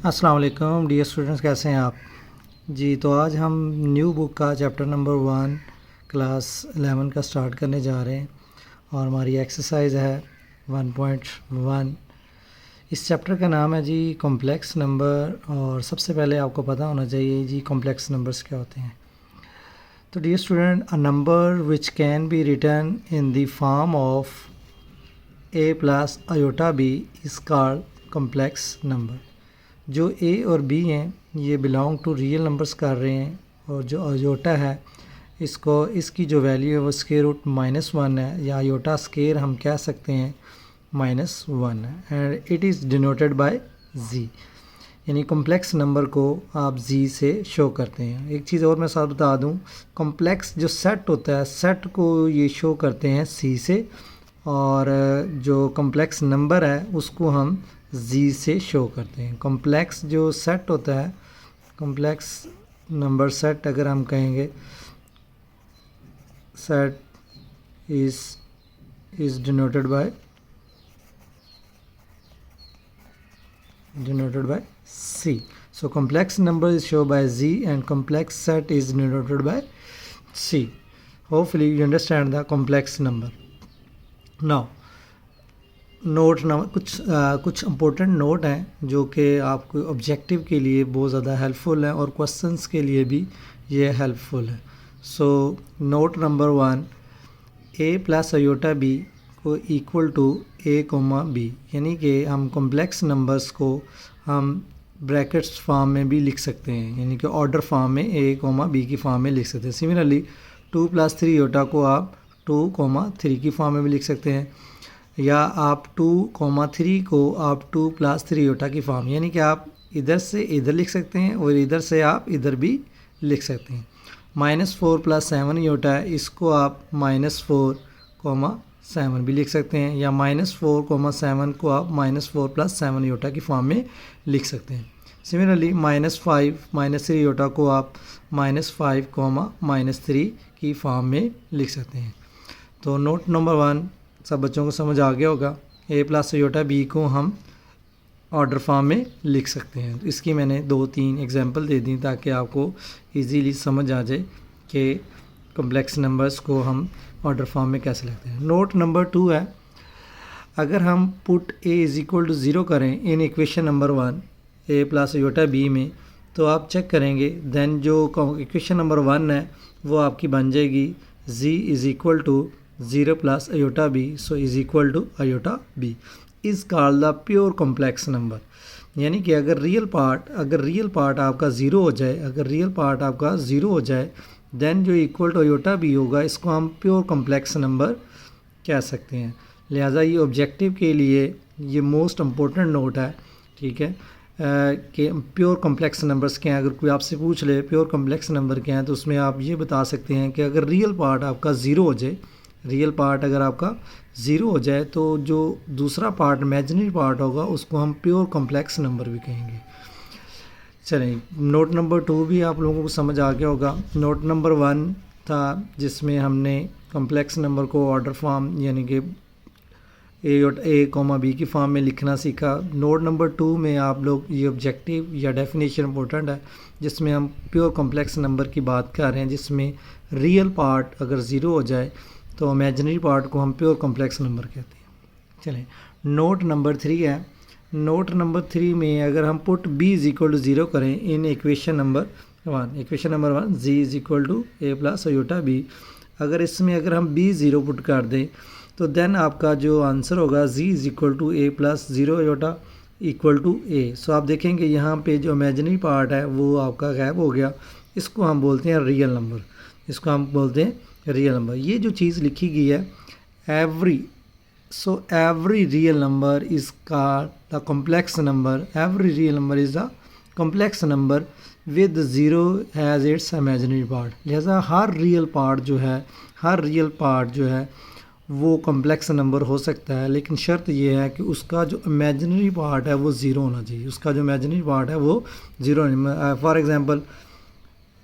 अस्सलाम वालेकुम dear students, कैसे हैं आप जी। तो आज हम न्यू बुक का चैप्टर नंबर 1 क्लास 11 का स्टार्ट करने जा रहे हैं और हमारी एक्सरसाइज है 1.1। इस चैप्टर का नाम है जी कॉम्प्लेक्स नंबर। और सबसे पहले आपको पता होना चाहिए जी कॉम्प्लेक्स नंबर्स क्या होते हैं। तो dear student, a number which can be written in the form of a plus iota b is called complex number. जो a और b हैं ये बिलोंग टू रियल नंबर्स कर रहे हैं, और जो आयोटा है इसकी जो वैल्यू है वो स्केयर रूट -1 है, या आयोटा स्केयर हम कह सकते हैं -1 है, and it is denoted bye z। यानी कॉम्प्लेक्स नंबर को आप z से शो करते हैं। एक चीज़ और मैं साथ बता दूं, कॉम्प्लेक्स जो सेट होता है सेट को ये शो करते हैं c से, और जो कॉम्प्लेक्स नंबर है उसको हम z से शो करते हैं। कॉम्प्लेक्स जो सेट होता है, कॉम्प्लेक्स नंबर सेट अगर हम कहेंगे, set is denoted by c। So complex number is shown by z and complex set is denoted by c. Hopefully you understand the complex number. Now note ना कुछ important note हैं जो कि आपको objective के लिए बहुत ज़्यादा हेल्पफुल है और क्वेश्चंस के लिए भी ये हेल्पफुल है। So note number 1, a plus iota b को equal to a comma b, यानी कि हम कॉम्प्लेक्स नंबर्स को हम ब्रैकेट्स फॉर्म में भी लिख सकते हैं, यानी कि ऑर्डर फॉर्म में a कोमा b की फॉर्म में लिख सकते हैं। सिमिलरली 2 + 3 आयोटा को आप 2, 3 की फॉर्म में भी लिख सकते हैं, या आप 2, 3 को आप 2 + 3 आयोटा की फॉर्म, यानी कि आप इधर से इधर लिख सकते हैं और इधर से आप इधर भी लिख सकते हैं। -4 + 7 आयोटा है, इसको आप -4, 7 भी लिख सकते हैं, या -4, 7 को आप -4 + 7 आयोटा की फॉर्म में लिख सकते हैं। सिमिलरली -5, -3 आयोटा को आप -5, -3 की फॉर्म में लिख सकते हैं। तो नोट नंबर 1 सब बच्चों को समझ आ गया होगा। a प्लस आयोटा b को हम ऑर्डर फॉर्म में लिख सकते हैं। इसकी मैंने 2-3 एग्जांपल दे दी ताकि आपको इजीली समझ आ जाए कि कॉम्प्लेक्स नंबर्स को हम ऑर्डर फॉर्म में कैसे लिखते हैं। नोट नंबर 2 है, अगर हम पुट a = 0 करें in equation number 1 a plus iota b में, तो आप चेक करेंगे देन जो इक्वेशन नंबर 1 है वो आपकी बन जाएगी z = 0 + iota b, so is equal to iota b is called the pure complex number. यानी कि अगर रियल पार्ट आपका ज़ीरो हो जाए, देन जो इक्वल टू आयोटा b होगा इसको हम प्योर कॉम्प्लेक्स नंबर कह सकते हैं। लिहाजा ये ऑब्जेक्टिव के लिए ये मोस्ट इम्पोर्टेंट नोट है, ठीक है, कि प्योर कॉम्प्लेक्स नंबर्स क्या हैं। अगर कोई आपसे पूछ ले प्योर कॉम्प्लेक्स नंबर क्या हैं, तो उसमें आप ये बता सकते हैं कि अगर रियल पार्ट आपका ज़ीरो हो जाए तो जो दूसरा पार्ट इमेजिनरी पार्ट होगा उसको हम प्योर कॉम्प्लेक्स नंबर भी कहेंगे। चलें, नोट नंबर 2 भी आप लोगों को समझ आ गया होगा। नोट नंबर 1 था जिसमें हमने कॉम्प्लेक्स नंबर को ऑर्डर फॉर्म यानी कि a, b की फॉर्म में लिखना सीखा। नोट नंबर 2 में आप लोग ये ऑब्जेक्टिव या डेफिनेशन इंपॉर्टेंट है जिसमें हम प्योर कॉम्प्लेक्स नंबर की बात कर रहे हैं, जिसमें रियल पार्ट अगर ज़ीरो हो जाए तो इमेजिनरी पार्ट को हम प्योर कॉम्प्लेक्स नंबर कहते हैं। चलें, नोट नंबर 3 है। नोट नंबर 3 में अगर हम पुट b = 0 करें in equation number 1 z = a plus iota b, अगर इसमें अगर हम b 0 पुट कर दें तो देन आपका जो आंसर होगा z = a plus 0 iota = a। सो आप देखेंगे यहाँ पे जो इमेजिनरी पार्ट है वो आपका गायब हो गया। इसको हम बोलते हैं रियल नंबर, ये जो चीज़ लिखी गई है every real number is called the complex number. Every real number is the complex number with zero has its imaginary part. लिहाजा हर रियल पार्ट जो है वो कॉम्प्लेक्स नंबर हो सकता है, लेकिन शर्त ये है कि उसका जो इमेजिनरी पार्ट है वो ज़ीरो होना चाहिए। For example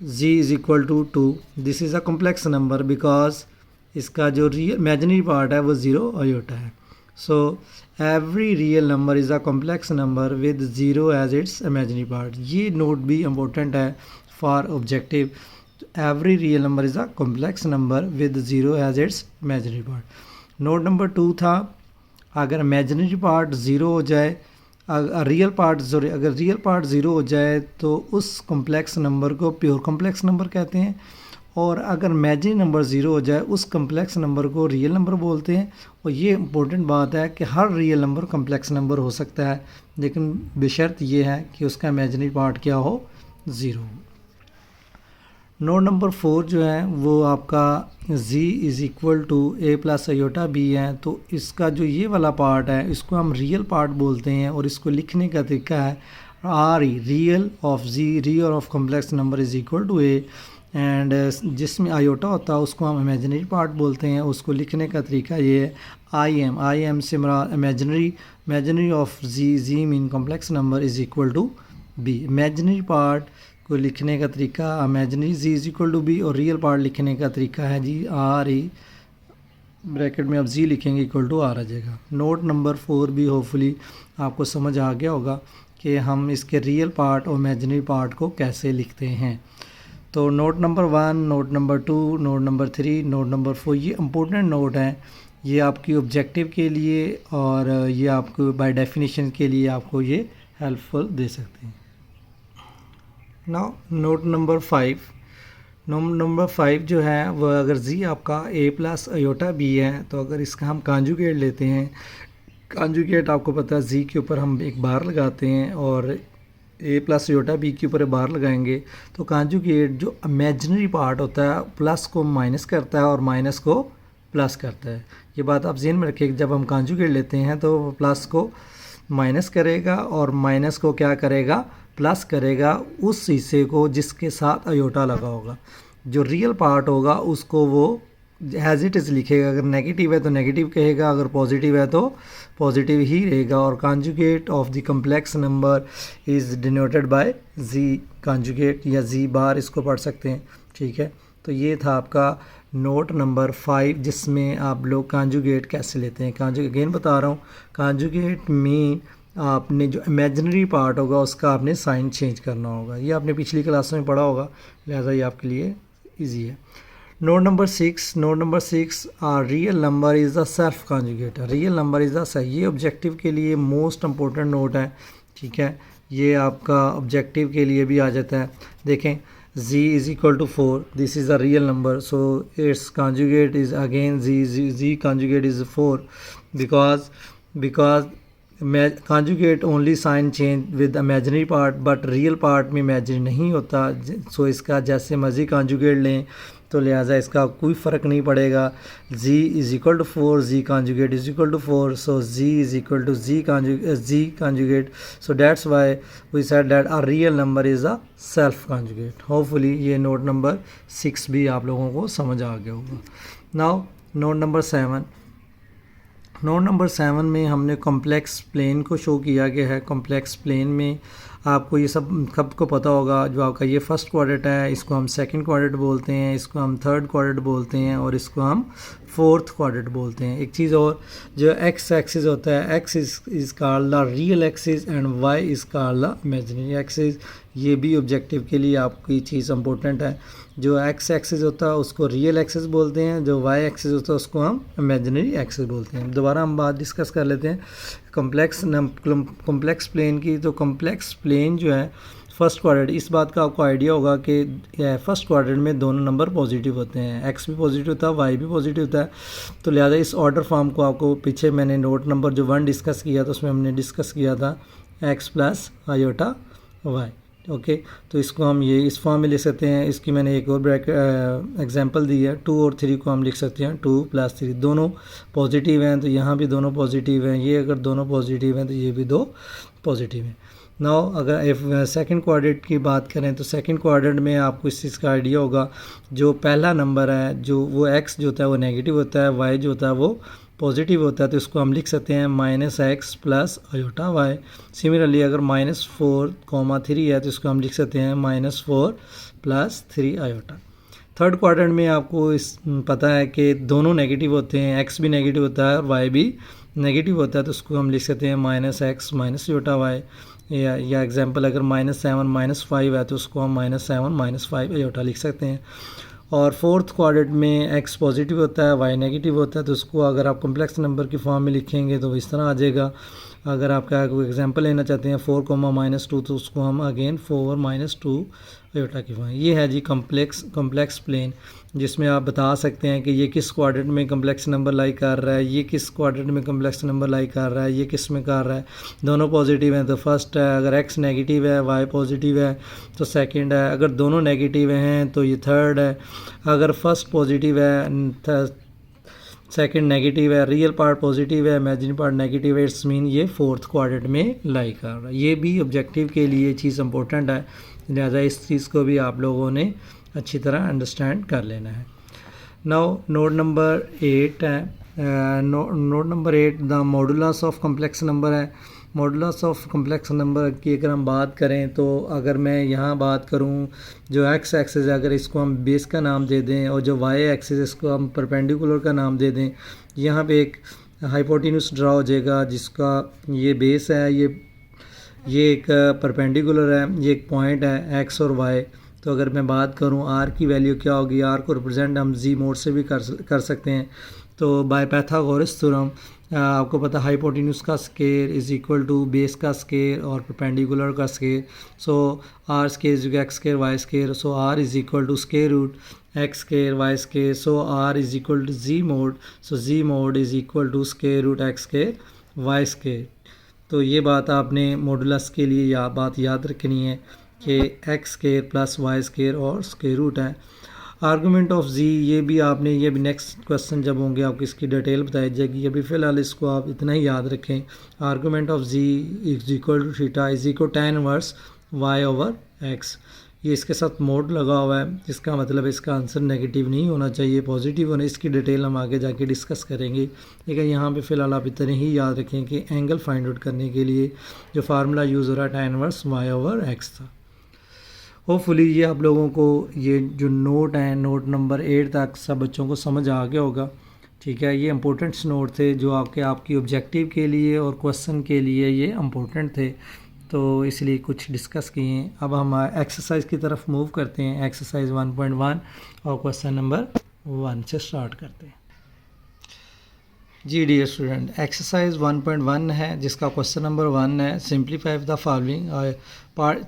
z = 2, this is a complex number because इसका जो रियल इमेजिनरी पार्ट है वो 0 आयोटा है। So every real number is a complex number with zero as its imaginary part. ये नोट भी इम्पोर्टेंट है for objective. Every real number is a complex number with zero as its imaginary part. Note number 2 था, अगर imaginary part zero हो जाए, अगर real part zero हो जाए तो उस कॉम्प्लेक्स नंबर को प्योर कॉम्प्लेक्स नंबर कहते हैं, और अगर इमेजिनरी नंबर ज़ीरो हो जाए उस कॉम्प्लेक्स नंबर को रियल नंबर बोलते हैं। और ये इंपॉर्टेंट बात है कि हर रियल नंबर कॉम्प्लेक्स नंबर हो सकता है, लेकिन बशर्त ये है कि उसका इमेजिनरी पार्ट क्या हो, ज़ीरो। नोट नंबर 4 जो है वो आपका z is equal to a plus iota b है। तो इसका जो ये वाला पार्ट है इसको हम रियल पार्ट बोलते हैं, और इसको लिखने का तरीका है R E, real of z, real of complex number is equal to a, and जिसमें आयोटा होता है उसको हम इमेजिनरी पार्ट बोलते हैं। उसको लिखने का तरीका ये है आई एम से मराद imaginary of Z mean complex number is equal to B. Imaginary part को लिखने का तरीका imaginary Z is equal to B, और रियल पार्ट लिखने का तरीका है जी आर ई, ब्रैकेट में अब जी लिखेंगे इक्वल टू आर आ जाएगा। नोट नंबर 4 भी होपफुली आपको समझ आ गया होगा कि हम इसके रियल पार्ट और इमेजिनरी पार्ट को कैसे लिखते हैं। तो note number 1, note number 2, note number 3, note number 4 ये इंपॉर्टेंट नोट हैं। ये आपकी ऑब्जेक्टिव के लिए और ये आपको बाय डेफिनेशन के लिए आपको ये हेल्पफुल दे सकते हैं। नाउ नोट नंबर 5 जो है वह अगर जी आपका a प्लस आयोटा b है, तो अगर इसका हम कॉन्जुगेट लेते हैं, कॉन्जुगेट आपको पता है जी के ऊपर हम एक बार लगाते हैं और a प्लस आयोटा b के ऊपर बार लगाएंगे, तो कॉन्जुगेट जो इमेजिनरी पार्ट होता है प्लस को माइनस करता है और माइनस को प्लस करता है। ये बात आप ज़हन में रखिए, जब हम कॉन्जुगेट लेते हैं तो प्लस को माइनस करेगा और माइनस को क्या करेगा, प्लस करेगा उस हिस्से को जिसके साथ आयोटा लगा होगा। जो रियल पार्ट होगा उसको वो एज इट इज़ लिखेगा, अगर नेगेटिव है तो नेगेटिव कहेगा, अगर पॉजिटिव है तो पॉजिटिव ही रहेगा। और conjugate of the complex number is denoted by z conjugate या जी बार, इसको पढ़ सकते हैं। ठीक है, तो ये था आपका नोट नंबर 5 जिसमें आप लोग कॉन्जुगेट कैसे लेते हैं। कॉन्जुगेट अगेन बता रहा हूँ, कॉन्जुगेट मीन आपने जो इमेजिनरी पार्ट होगा उसका आपने साइन चेंज करना होगा। ये आपने पिछली क्लास में पढ़ा होगा, लिहाजा ये आपके लिए इजी है। Note number 6 real number is the self conjugate. Real number is the सही, ये ऑब्जेक्टिव के लिए मोस्ट इंपॉर्टेंट नोट है। ठीक है, ये आपका ऑब्जेक्टिव के लिए भी आ जाता है। देखें z is equal to 4, this is a real number, so its conjugate is again z conjugate is 4 because conjugate only sign change with imaginary part but real part में imaginary नहीं होता। so इसका जैसे मर्जी conjugate लें तो लिहाजा इसका कोई फ़र्क नहीं पड़ेगा। z is equal to 4, z conjugate is equal to 4, so z is equal to z conjugate, so that's why we said that a real number is a self conjugate। hopefully ये note number 6 भी आप लोगों को समझ आ गया होगा। Now note number 7 में हमने कॉम्प्लेक्स प्लेन को शो किया गया है। कॉम्प्लेक्स प्लेन में आपको ये सब को पता होगा, जो आपका ये फर्स्ट क्वाड्रेंट है इसको हम सेकंड क्वाड्रेंट बोलते हैं, इसको हम थर्ड क्वाड्रेंट बोलते हैं और इसको हम फोर्थ क्वाड्रेंट बोलते हैं। एक चीज़ और, जो एक्स एक्सिस होता है, x is called the real axis and y is called the imaginary axis. ये भी ऑब्जेक्टिव के लिए आपकी चीज़ इंपॉर्टेंट है। जो एक्स एक्सिस होता है उसको रियल एक्सिस बोलते हैं, जो वाई एक्सिस होता है उसको हम इमेजिनरी एक्सिस बोलते हैं। दोबारा हम बात डिस्कस कर लेते हैं कॉम्प्लेक्स प्लेन की। तो कॉम्प्लेक्स प्लेन जो है फर्स्ट क्वाड्रेंट, इस बात का आपको आइडिया होगा कि फर्स्ट क्वाड्रेंट में दोनों नंबर पॉजिटिव होते हैं, एक्स भी पॉजिटिव होता है, वाई भी पॉजिटिव होता है। तो लिहाजा इस ऑर्डर फॉर्म को आपको पीछे मैंने नोट नंबर जो 1 डिस्कस किया था उसमें हमने डिस्कस किया था x plus iota y. Okay, तो इसको हम ये इस फॉर्म में लिख सकते हैं। इसकी मैंने एक और ब्रैकेट एग्जांपल दी है, 2 और 3 को हम लिख सकते हैं 2 + 3, दोनों पॉजिटिव हैं तो यहाँ भी दोनों पॉजिटिव हैं, ये अगर दोनों पॉजिटिव हैं तो ये भी 2 पॉजिटिव हैं। नाउ अगर सेकंड क्वाड्रेंट की बात करें तो सेकंड क्वाड्रेंट में आपको इस चीज़ का आइडिया होगा, जो पहला नंबर है जो वो एक्स जो होता है वो नेगेटिव होता है, वाई जो होता है वो पॉजिटिव होता है, तो इसको हम लिख सकते हैं -x plus iota y. Similarly अगर -4, 3 है तो इसको हम लिख सकते हैं -4 + 3 आयोटा। थर्ड क्वाड्रेंट में आपको पता है कि दोनों नेगेटिव होते हैं, एक्स भी नेगेटिव होता है और वाई भी नेगेटिव होता है तो उसको हम लिख सकते हैं -x माइनस योटा वाई, या एग्जांपल अगर -7 -5 है तो उसको हम -7 -5 योटा लिख सकते हैं। और फोर्थ क्वाड्रेंट में x पॉजिटिव होता है, y नेगेटिव होता है, तो उसको अगर आप कॉम्प्लेक्स नंबर की फॉर्म में लिखेंगे तो इस तरह आ जाएगा। अगर आपका कोई एग्जांपल लेना चाहते हैं 4, -2 तो उसको हम अगेन 4 -2 योटा की फॉर्म। ये है जी कॉम्प्लेक्स प्लेन, जिसमें आप बता सकते हैं कि ये किस क्वाड्रेंट में कॉम्प्लेक्स नंबर लाई कर रहा है, ये किस क्वाड्रेंट में कॉम्प्लेक्स नंबर लाई कर रहा है, ये किस में कर रहा है। दोनों पॉजिटिव हैं तो फर्स्ट है, अगर x नेगेटिव है y पॉजिटिव है तो सेकंड है, अगर दोनों नेगेटिव हैं तो ये थर्ड है, अगर फर्स्ट पॉजिटिव है सेकंड नेगेटिव है, रियल पार्ट पॉजिटिव है, इमेजिनरी पार्ट नेगेटिव है, इट्स मीन ये फोर्थ क्वाड्रेंट में लाई कर रहा है। ये भी ऑब्जेक्टिव के लिए चीज़ इंपॉर्टेंट है, लिहाजा इस चीज़ को भी आप लोगों ने अच्छी तरह अंडरस्टैंड कर लेना है। नाउ नोट नंबर 8 है, note number 8 the modulus of complex number है। मॉडुलस ऑफ कॉम्प्लेक्स नंबर की अगर हम बात करें तो अगर मैं यहाँ बात करूँ जो x एक्सिस है अगर इसको हम बेस का नाम दे दें और जो y एक्सिस इसको हम परपेंडिकुलर का नाम दे दें, यहाँ पे एक हाइपोटेन्यूज ड्रा हो जाएगा जिसका ये बेस है, ये एक परपेंडिकुलर है, ये एक पॉइंट है x और y। तो अगर मैं बात करूँ r की वैल्यू क्या होगी, r को रिप्रेजेंट हम z मोड से भी कर सकते हैं। तो बाय पाइथागोरस थ्योरम आपको पता हाइपोटेन्यूज का square is equal to base का स्केयर और परपेंडिकुलर का square. So r square is x square y square, so r is equal to square root x square y square, so r is equal to z mod, so z mod is equal to square root x square y square. तो ये बात आपने modulus के लिए बात याद रखनी है कि x square plus y square और स्केयर रूट है। आर्गूमेंट ऑफ जी ये भी नेक्स्ट क्वेश्चन जब होंगे आपको इसकी डिटेल बताई जाएगी। अभी फ़िलहाल इसको आप इतना ही याद रखें, argument of z is equal to theta is equal tan inverse y over x. ये इसके साथ मोड लगा हुआ है, इसका मतलब इसका आंसर नेगेटिव नहीं होना चाहिए, पॉजिटिव होना। इसकी डिटेल हम आगे जाके डिस्कस करेंगे, लेकिन यहाँ पे फ़िलहाल आप इतने ही याद रखें कि एंगल फाइंड आउट करने के लिए जो फार्मूला यूज़ हो रहा है tan inverse y over x था। होपफुली ये आप लोगों को ये जो नोट हैं नोट नंबर 8 तक सब बच्चों को समझ आ गया होगा। ठीक है, ये इंपॉर्टेंट्स नोट थे जो आपकी ऑब्जेक्टिव के लिए और क्वेश्चन के लिए ये इंपॉर्टेंट थे, तो इसलिए कुछ डिस्कस किए। अब हम एक्सरसाइज की तरफ मूव करते हैं। एक्सरसाइज 1.1 और क्वेश्चन नंबर 1 से स्टार्ट करते हैं। जी डियर स्टूडेंट, एक्सरसाइज 1.1 है जिसका क्वेश्चन नंबर 1 है सिंप्लीफाई द फॉलोइंग।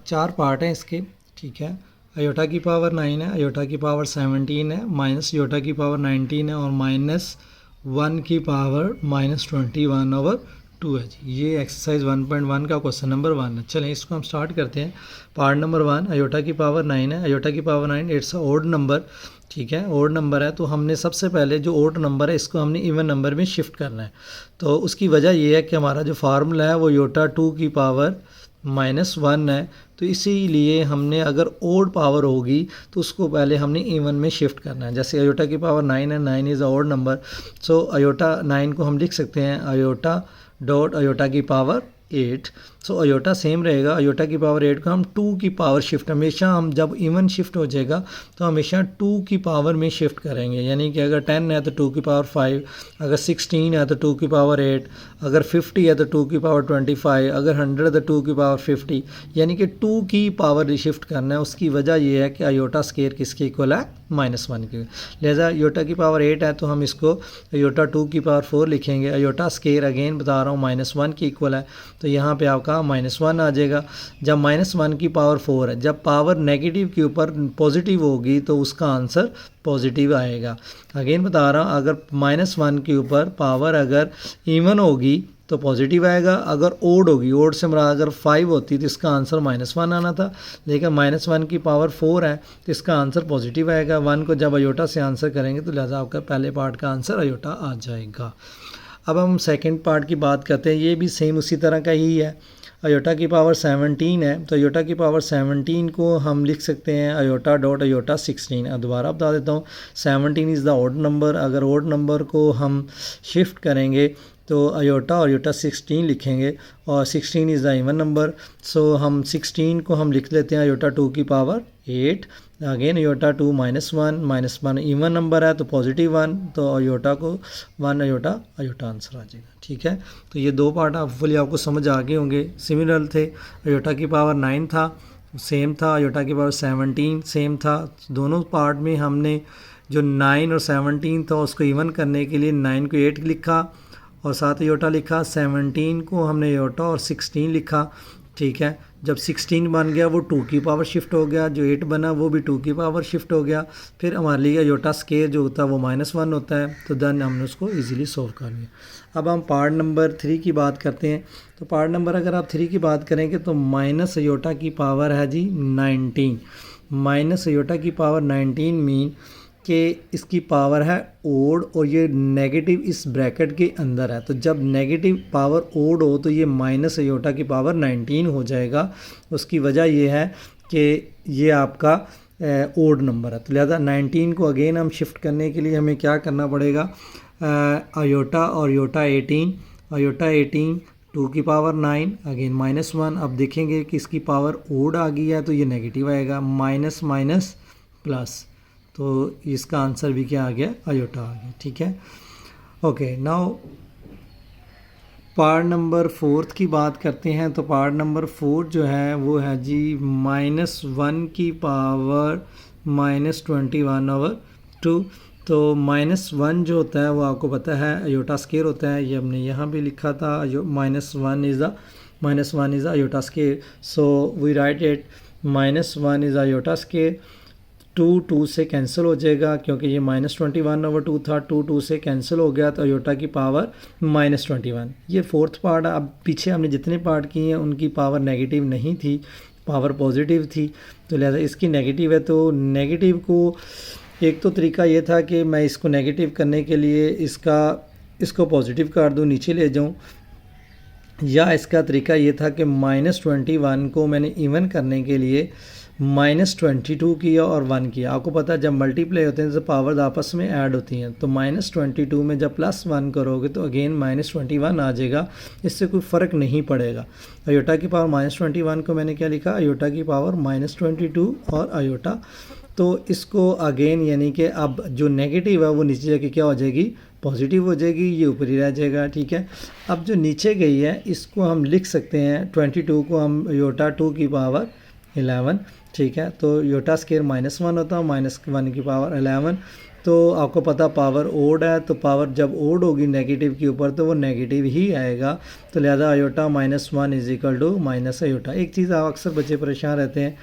4 पार्ट हैं इसके। ठीक है, अयोटा की पावर 9 है, अयोटा की पावर 17 है, माइनस योटा की पावर 19 है और -1 की पावर -21/2 है जी। ये एक्सरसाइज 1.1 का क्वेश्चन नंबर 1 है। चलें इसको हम स्टार्ट करते हैं। पार्ट नंबर 1, अयोटा की पावर 9 है, अयोटा की power 9 it's a odd number. ठीक है, ओड नंबर है तो हमने सबसे पहले जो ओड नंबर है इसको हमने इवन नंबर में शिफ्ट करना है। तो उसकी वजह ये है कि हमारा जो फार्मूला है वो योटा 2 की पावर -1 है, तो इसीलिए हमने अगर ओड पावर होगी तो उसको पहले हमने इवन में शिफ्ट करना है। जैसे अयोटा की पावर 9 है, 9 is a odd number, so iota 9 को हम लिख सकते हैं अयोटा डॉट अयोटा की पावर 8। सो अयोटा सेम रहेगा, अयोटा की पावर 8 को हम 2 की पावर शिफ्ट, हमेशा हम जब इवन शिफ्ट हो जाएगा तो हमेशा 2 की पावर में शिफ्ट करेंगे। यानी कि अगर 10 है तो 2 की पावर 5, अगर 16 है तो 2 की पावर 8, अगर 50 है तो 2 की पावर 25, अगर 100 है तो 2 की पावर 50, यानी कि 2 की पावर शिफ्ट करना है। उसकी वजह यह है कि अयोटा स्केयर किसके इक्वल है, -1 के। लिहाजा अयोटा की पावर 8 है तो हम इसको अयोटा 2 की पावर 4 लिखेंगे। अयोटा स्केयर अगेन बता रहा हूँ -1 के इक्वल है, तो यहाँ पे आपका -1 आ जाएगा। जब -1 की पावर 4 है, जब पावर नेगेटिव के ऊपर पॉजिटिव होगी तो उसका आंसर पॉजिटिव आएगा। अगेन बता रहा हूँ, अगर -1 के ऊपर पावर अगर इवन होगी तो पॉजिटिव आएगा, अगर ओड होगी, ओड से हमारा अगर 5 होती तो इसका आंसर -1 आना था, लेकिन -1 की पावर 4 है तो इसका आंसर पॉजिटिव आएगा। 1 को जब अयोटा से आंसर करेंगे तो लिहाजा आपका पहले पार्ट का आंसर अयोटा आ जाएगा। अब हम सेकंड पार्ट की बात करते हैं, ये भी सेम उसी तरह का ही है। अयोटा की पावर 17 है तो अयोटा की पावर 17 को हम लिख सकते हैं अयोटा डॉट अयोटा 16। अब दोबारा बता देता हूँ, 17 इज़ द ओड नंबर। अगर ओड नंबर को हम शिफ्ट करेंगे तो अयोटा और अयोटा 16 लिखेंगे और 16 इज़ द इवन नंबर। सो हम 16 को हम लिख लेते हैं अयोटा 2 की power 8। Again iota 2 -1 even number है तो पॉजिटिव 1, तो अयोटा को 1 अयोटा अयोटा आंसर आ जाएगा। ठीक है, तो ये दो पार्ट फुली आपको समझ आ गए होंगे। सिमिलर थे, अयोटा की पावर 9 था सेम था, अयोटा की पावर 17 सेम था। दोनों पार्ट में हमने जो 9 और 17 था उसको इवन करने के लिए 9 को 8 लिखा और साथ अयोटा लिखा, 17 को हमने अयोटा और 16 लिखा। ठीक है, जब 16 बन गया वो 2 की पावर शिफ्ट हो गया, जो 8 बना वो भी 2 की पावर शिफ्ट हो गया। फिर हमारे लिए अयोटा स्केयर जो होता है वो -1 होता है, तो देन हमने उसको इजीली सॉल्व कर लिया। अब हम पार्ट नंबर 3 की बात करते हैं। तो पार्ट नंबर अगर आप 3 की बात करेंगे तो माइनस अयोटा की पावर है जी 19। माइनस अयोटा की पावर 19 मीन कि इसकी पावर है ओड और ये नेगेटिव इस ब्रैकेट के अंदर है। तो जब नेगेटिव पावर ओड हो तो ये माइनस अयोटा की पावर 19 हो जाएगा। उसकी वजह ये है कि ये आपका ओड नंबर है, तो लिहाजा 19 को अगेन हम शिफ्ट करने के लिए हमें क्या करना पड़ेगा, अयोटा और अयोटा 18, अयोटा 18 2 की पावर 9 अगेन -1। अब देखेंगे कि इसकी पावर ओड आ गई है तो ये नेगेटिव आएगा, माइनस माइनस प्लस, तो इसका आंसर भी क्या आ गया, अयोटा आ गया। ठीक है, ओके। नाउ पार्ट नंबर 4 की बात करते हैं। तो पार्ट नंबर 4 जो है वो है जी -1 की पावर -21/2। तो -1 जो होता है वो आपको पता है अयोटा स्केयर होता है, ये हमने यहाँ भी लिखा था, -1 is iota square. So we write it -1 is iota square. 2 से कैंसिल हो जाएगा क्योंकि ये -21/2 था, 2 से कैंसिल हो गया तो अयोटा की पावर -21। ये फोर्थ पार्ट। अब पीछे हमने जितने पार्ट किए हैं उनकी पावर नेगेटिव नहीं थी, पावर पॉजिटिव थी, तो लिहाजा इसकी नेगेटिव है। तो नेगेटिव को एक तो तरीका ये था कि मैं इसको नेगेटिव करने के लिए इसको पॉजिटिव कर दूँ, नीचे ले जाऊँ, या इसका तरीका ये था कि -21 को मैंने इवन करने के लिए -22 किया और 1 किया। आपको पता है जब मल्टीप्लाई होते हैं तो पावर्स आपस में ऐड होती हैं, तो -22 में जब +1 करोगे तो अगेन -21 आ जाएगा, इससे कोई फ़र्क नहीं पड़ेगा। अयोटा की पावर -21 को मैंने क्या लिखा, अयोटा की पावर -22 और अयोटा। तो इसको अगेन यानी कि अब जो नेगेटिव है वो नीचे जाके क्या हो जाएगी, पॉजिटिव हो जाएगी, ये ऊपर ही रह जाएगा। ठीक है, अब जो नीचे गई है इसको हम लिख सकते हैं 22 को हम अयोटा 2 की पावर 11। ठीक है, तो अयोटा स्केयर -1 होता है, -1 की पावर 11। तो आपको पता पावर ओड है, तो पावर जब ओड होगी नेगेटिव के ऊपर तो वो नेगेटिव ही आएगा, तो लिहाजा iota -1 is equal to minus iota. एक चीज़ आप अक्सर बच्चे परेशान रहते हैं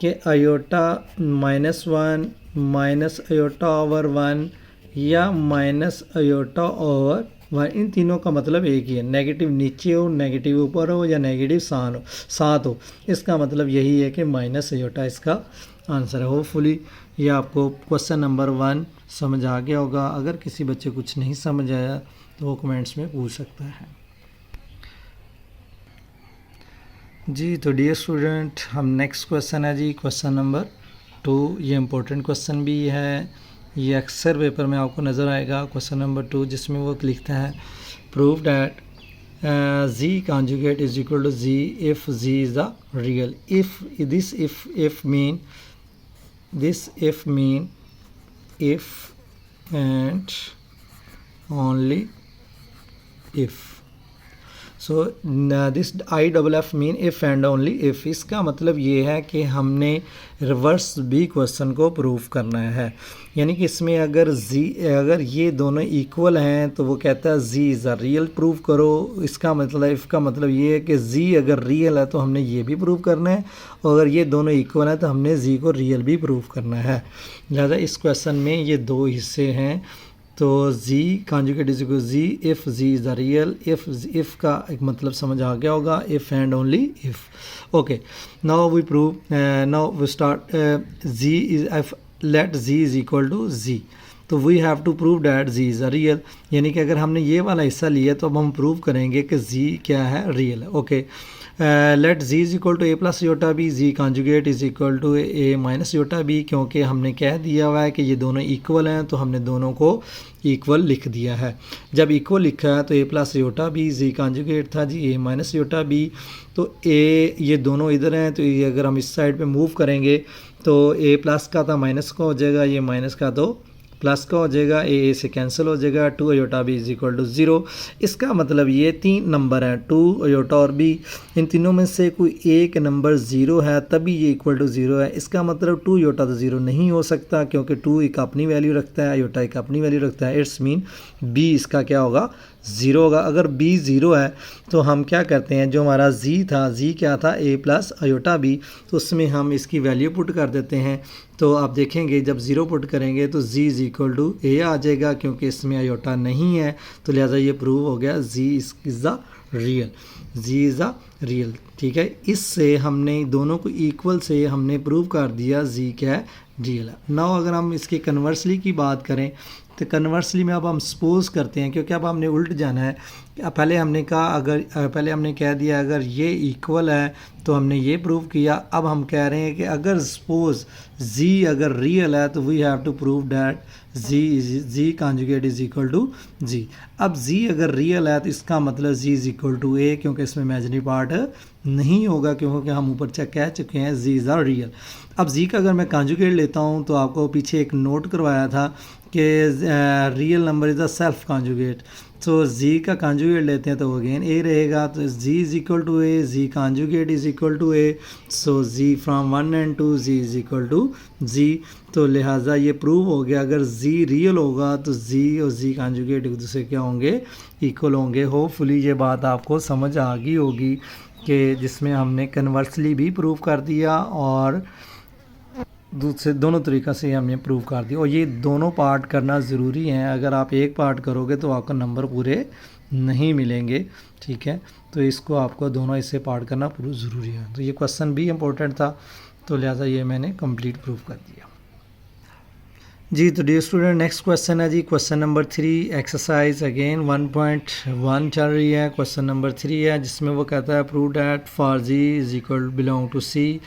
कि अयोटा -1 माइनस अयोटा ओवर 1 या माइनस अयोटा ओवर 1, इन तीनों का मतलब एक ही है, नेगेटिव नीचे हो, नेगेटिव ऊपर हो या नेगेटिव साथ हो, इसका मतलब यही है कि माइनस अयोटा इसका आंसर है। होपफुली ये आपको क्वेश्चन नंबर 1 समझ आ गया होगा। अगर किसी बच्चे कुछ नहीं समझ आया तो वो कमेंट्स में पूछ सकता है जी। तो डियर स्टूडेंट, हम नेक्स्ट क्वेश्चन है जी क्वेश्चन नंबर 2। ये इम्पोर्टेंट क्वेश्चन भी है, ये अक्सर पेपर में आपको नज़र आएगा। क्वेश्चन नंबर 2 जिसमें वो लिखता है prove that z conjugate is equal to z if z is the real। if mean if and only if। So this IFF mean if and only if. इसका मतलब ये है कि हमने रिवर्स बी क्वेश्चन को प्रूव करना है, यानी कि इसमें अगर ये दोनों इक्वल हैं तो वो कहता है जी इज़ अ रियल प्रूव करो। इसका मतलब इफ़ का मतलब ये है कि जी अगर रियल है तो हमने ये भी प्रूव करना है, और अगर ये दोनों इक्वल हैं तो हमने जी को रियल भी प्रूव करना है। लिहाजा इस क्वेश्चन में ये दो हिस्से हैं। तो z conjugate is equal z if z is the real. If का एक मतलब समझ आ गया होगा, if and only if. Okay, now we prove, now we start z is f let z is equal to z। तो we have to prove that z is a real, यानी कि अगर हमने ये वाला हिस्सा लिया तो अब हम प्रूव करेंगे कि z क्या है, रियल है। Okay, let z is equal to a plus iota b, z conjugate is equal to a minus iota b, क्योंकि हमने कह दिया हुआ है कि ये दोनों इक्वल हैं तो हमने दोनों को इक्वल लिख दिया है। जब इक्वल लिखा है तो a plus iota b, z conjugate था जी a माइनस योटा बी, तो a ये दोनों इधर हैं तो ये अगर हम इस साइड पे मूव करेंगे तो a प्लस का था माइनस का हो जाएगा, ये माइनस का तो प्लस का हो जाएगा, ए से कैंसिल हो जाएगा, 2 iota b is equal to 0। इसका मतलब ये 3 नंबर हैं 2 अयोटा और बी, इन तीनों में से कोई एक नंबर 0 है तभी ये इक्वल टू 0 है। इसका मतलब 2 अयोटा तो 0 नहीं हो सकता क्योंकि 2 एक अपनी वैल्यू रखता है, अयोटा एक अपनी वैल्यू रखता है। इट्स मीन बी इसका क्या होगा, 0 होगा। अगर बी 0 है तो हम क्या करते हैं, जो हमारा जी था, जी क्या था a प्लस अयोटा बी, तो उसमें हम इसकी वैल्यू पुट कर देते हैं। तो आप देखेंगे जब 0 पुट करेंगे तो z is equal to a आ जाएगा, क्योंकि इसमें अयोटा नहीं है तो लिहाजा ये प्रूव हो गया z is the real, z is the real. ठीक है, इससे हमने दोनों को इक्वल से हमने प्रूव कर दिया z क्या है, रियल है। नाउ अगर हम इसके कन्वर्सली की बात करें तो कन्वर्सली में अब हम सपोज करते हैं, क्योंकि अब हमने उल्ट जाना है। पहले हमने कहा अगर पहले हमने कह दिया अगर ये इक्वल है तो हमने ये प्रूव किया। अब हम कह रहे हैं कि अगर सपोज z अगर रियल है तो we have to prove that z conjugate is equal to z। अब z अगर रियल है तो इसका मतलब z is equal to a, क्योंकि इसमें इमेजिनरी पार्ट नहीं होगा, क्योंकि हम ऊपर चेक कह चुके हैं z इज़ आर रियल। अब z का अगर मैं कॉन्जुगेट लेता हूँ तो आपको पीछे एक नोट करवाया था कि real number is the self conjugate. तो z का कॉन्जुगेट लेते हैं तो अगेन a रहेगा, तो z is equal to a, z conjugate is equal to a, so z from 1 and 2 z is equal to z। तो लिहाजा ये प्रूव हो गया अगर z रियल होगा तो z और z कॉन्जुगेट एक दूसरे क्या होंगे, इक्वल होंगे। होपफुली ये बात आपको समझ आ गई होगी कि जिसमें हमने कन्वर्सली भी प्रूव कर दिया और दूसरे दोनों तरीक़ा से हमने प्रूव कर दिया। और ये दोनों पार्ट करना ज़रूरी है, अगर आप एक पार्ट करोगे तो आपको नंबर पूरे नहीं मिलेंगे। ठीक है, तो इसको आपको दोनों हिस्से पार्ट करना पूरा ज़रूरी है। तो ये क्वेश्चन भी इम्पोर्टेंट था, तो लिहाजा ये मैंने कंप्लीट प्रूव कर दिया जी। तो डियर स्टूडेंट नेक्स्ट क्वेश्चन है जी, क्वेश्चन नंबर 3 एक्सरसाइज अगेन 1.1 चल रही है। क्वेश्चन नंबर 3 है जिसमें वो कहता है prove that for z is equal belong to c.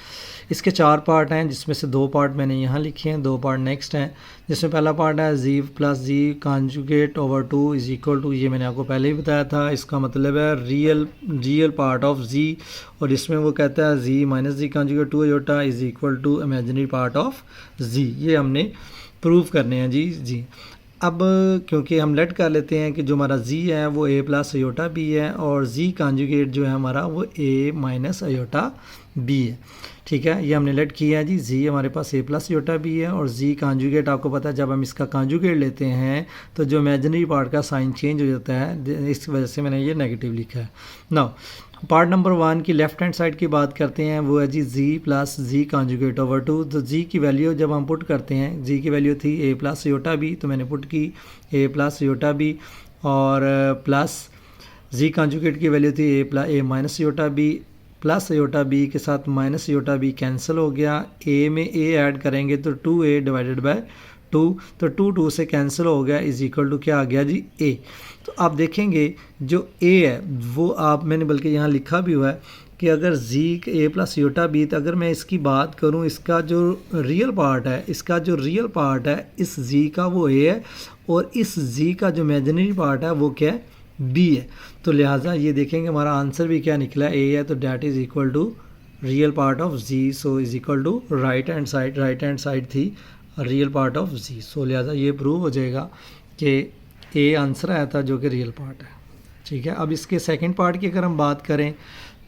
इसके 4 पार्ट हैं जिसमें से 2 पार्ट मैंने यहाँ लिखे हैं, 2 पार्ट नेक्स्ट हैं। जिसमें पहला पार्ट है z plus z conjugate over 2 is equal to, ये मैंने आपको पहले ही बताया था, इसका मतलब है रियल पार्ट ऑफ z। और इसमें वो कहता है z minus z conjugate 2 iota is equal to imaginary part of z। ये हमने प्रूव करने हैं जी। अब क्योंकि हम लेट कर लेते हैं कि जो हमारा z है वो a प्लस अयोटा b है और z कॉन्जुगेट जो है हमारा वो a माइनस अयोटा b है। ठीक है, ये हमने लेट किया है जी। z हमारे पास a प्लस अयोटा b है और z कॉन्जुगेट आपको पता है जब हम इसका कॉन्जुगेट लेते हैं तो जो इमेजिनरी पार्ट का साइन चेंज हो जाता है, इस वजह से मैंने ये नेगेटिव लिखा है। नाउ पार्ट नंबर 1 की लेफ्ट हैंड साइड की बात करते हैं, वो है जी z plus z conjugate over 2। तो z की वैल्यू जब हम पुट करते हैं, z की वैल्यू थी a प्लस अयोटा b, तो मैंने पुट की a प्लस अयोटा b और प्लस z कॉन्जुगेट की वैल्यू थी a minus iota b, plus iota b के साथ माइनस अयोटा b कैंसिल हो गया। a में a ऐड करेंगे तो 2a डिवाइडेड बाय 2, तो 2 से कैंसिल हो गया, इज इक्वल टू क्या आ गया जी a। तो आप देखेंगे जो a है वो आप मैंने बल्कि यहाँ लिखा भी हुआ है कि अगर z a plus iota b, तो अगर मैं इसकी बात करूँ इसका जो रियल पार्ट है इस z का वो a है और इस z का जो इमेजिनरी पार्ट है वो क्या है, b है। तो लिहाजा ये देखेंगे हमारा आंसर भी क्या निकला, a है, तो that is equal to real part of z, so is equal to right hand side थी रियल पार्ट ऑफ z। सो लिहाजा ये प्रूव हो जाएगा कि a आंसर आया था जो कि रियल पार्ट है। ठीक है, अब इसके सेकंड पार्ट की अगर हम बात करें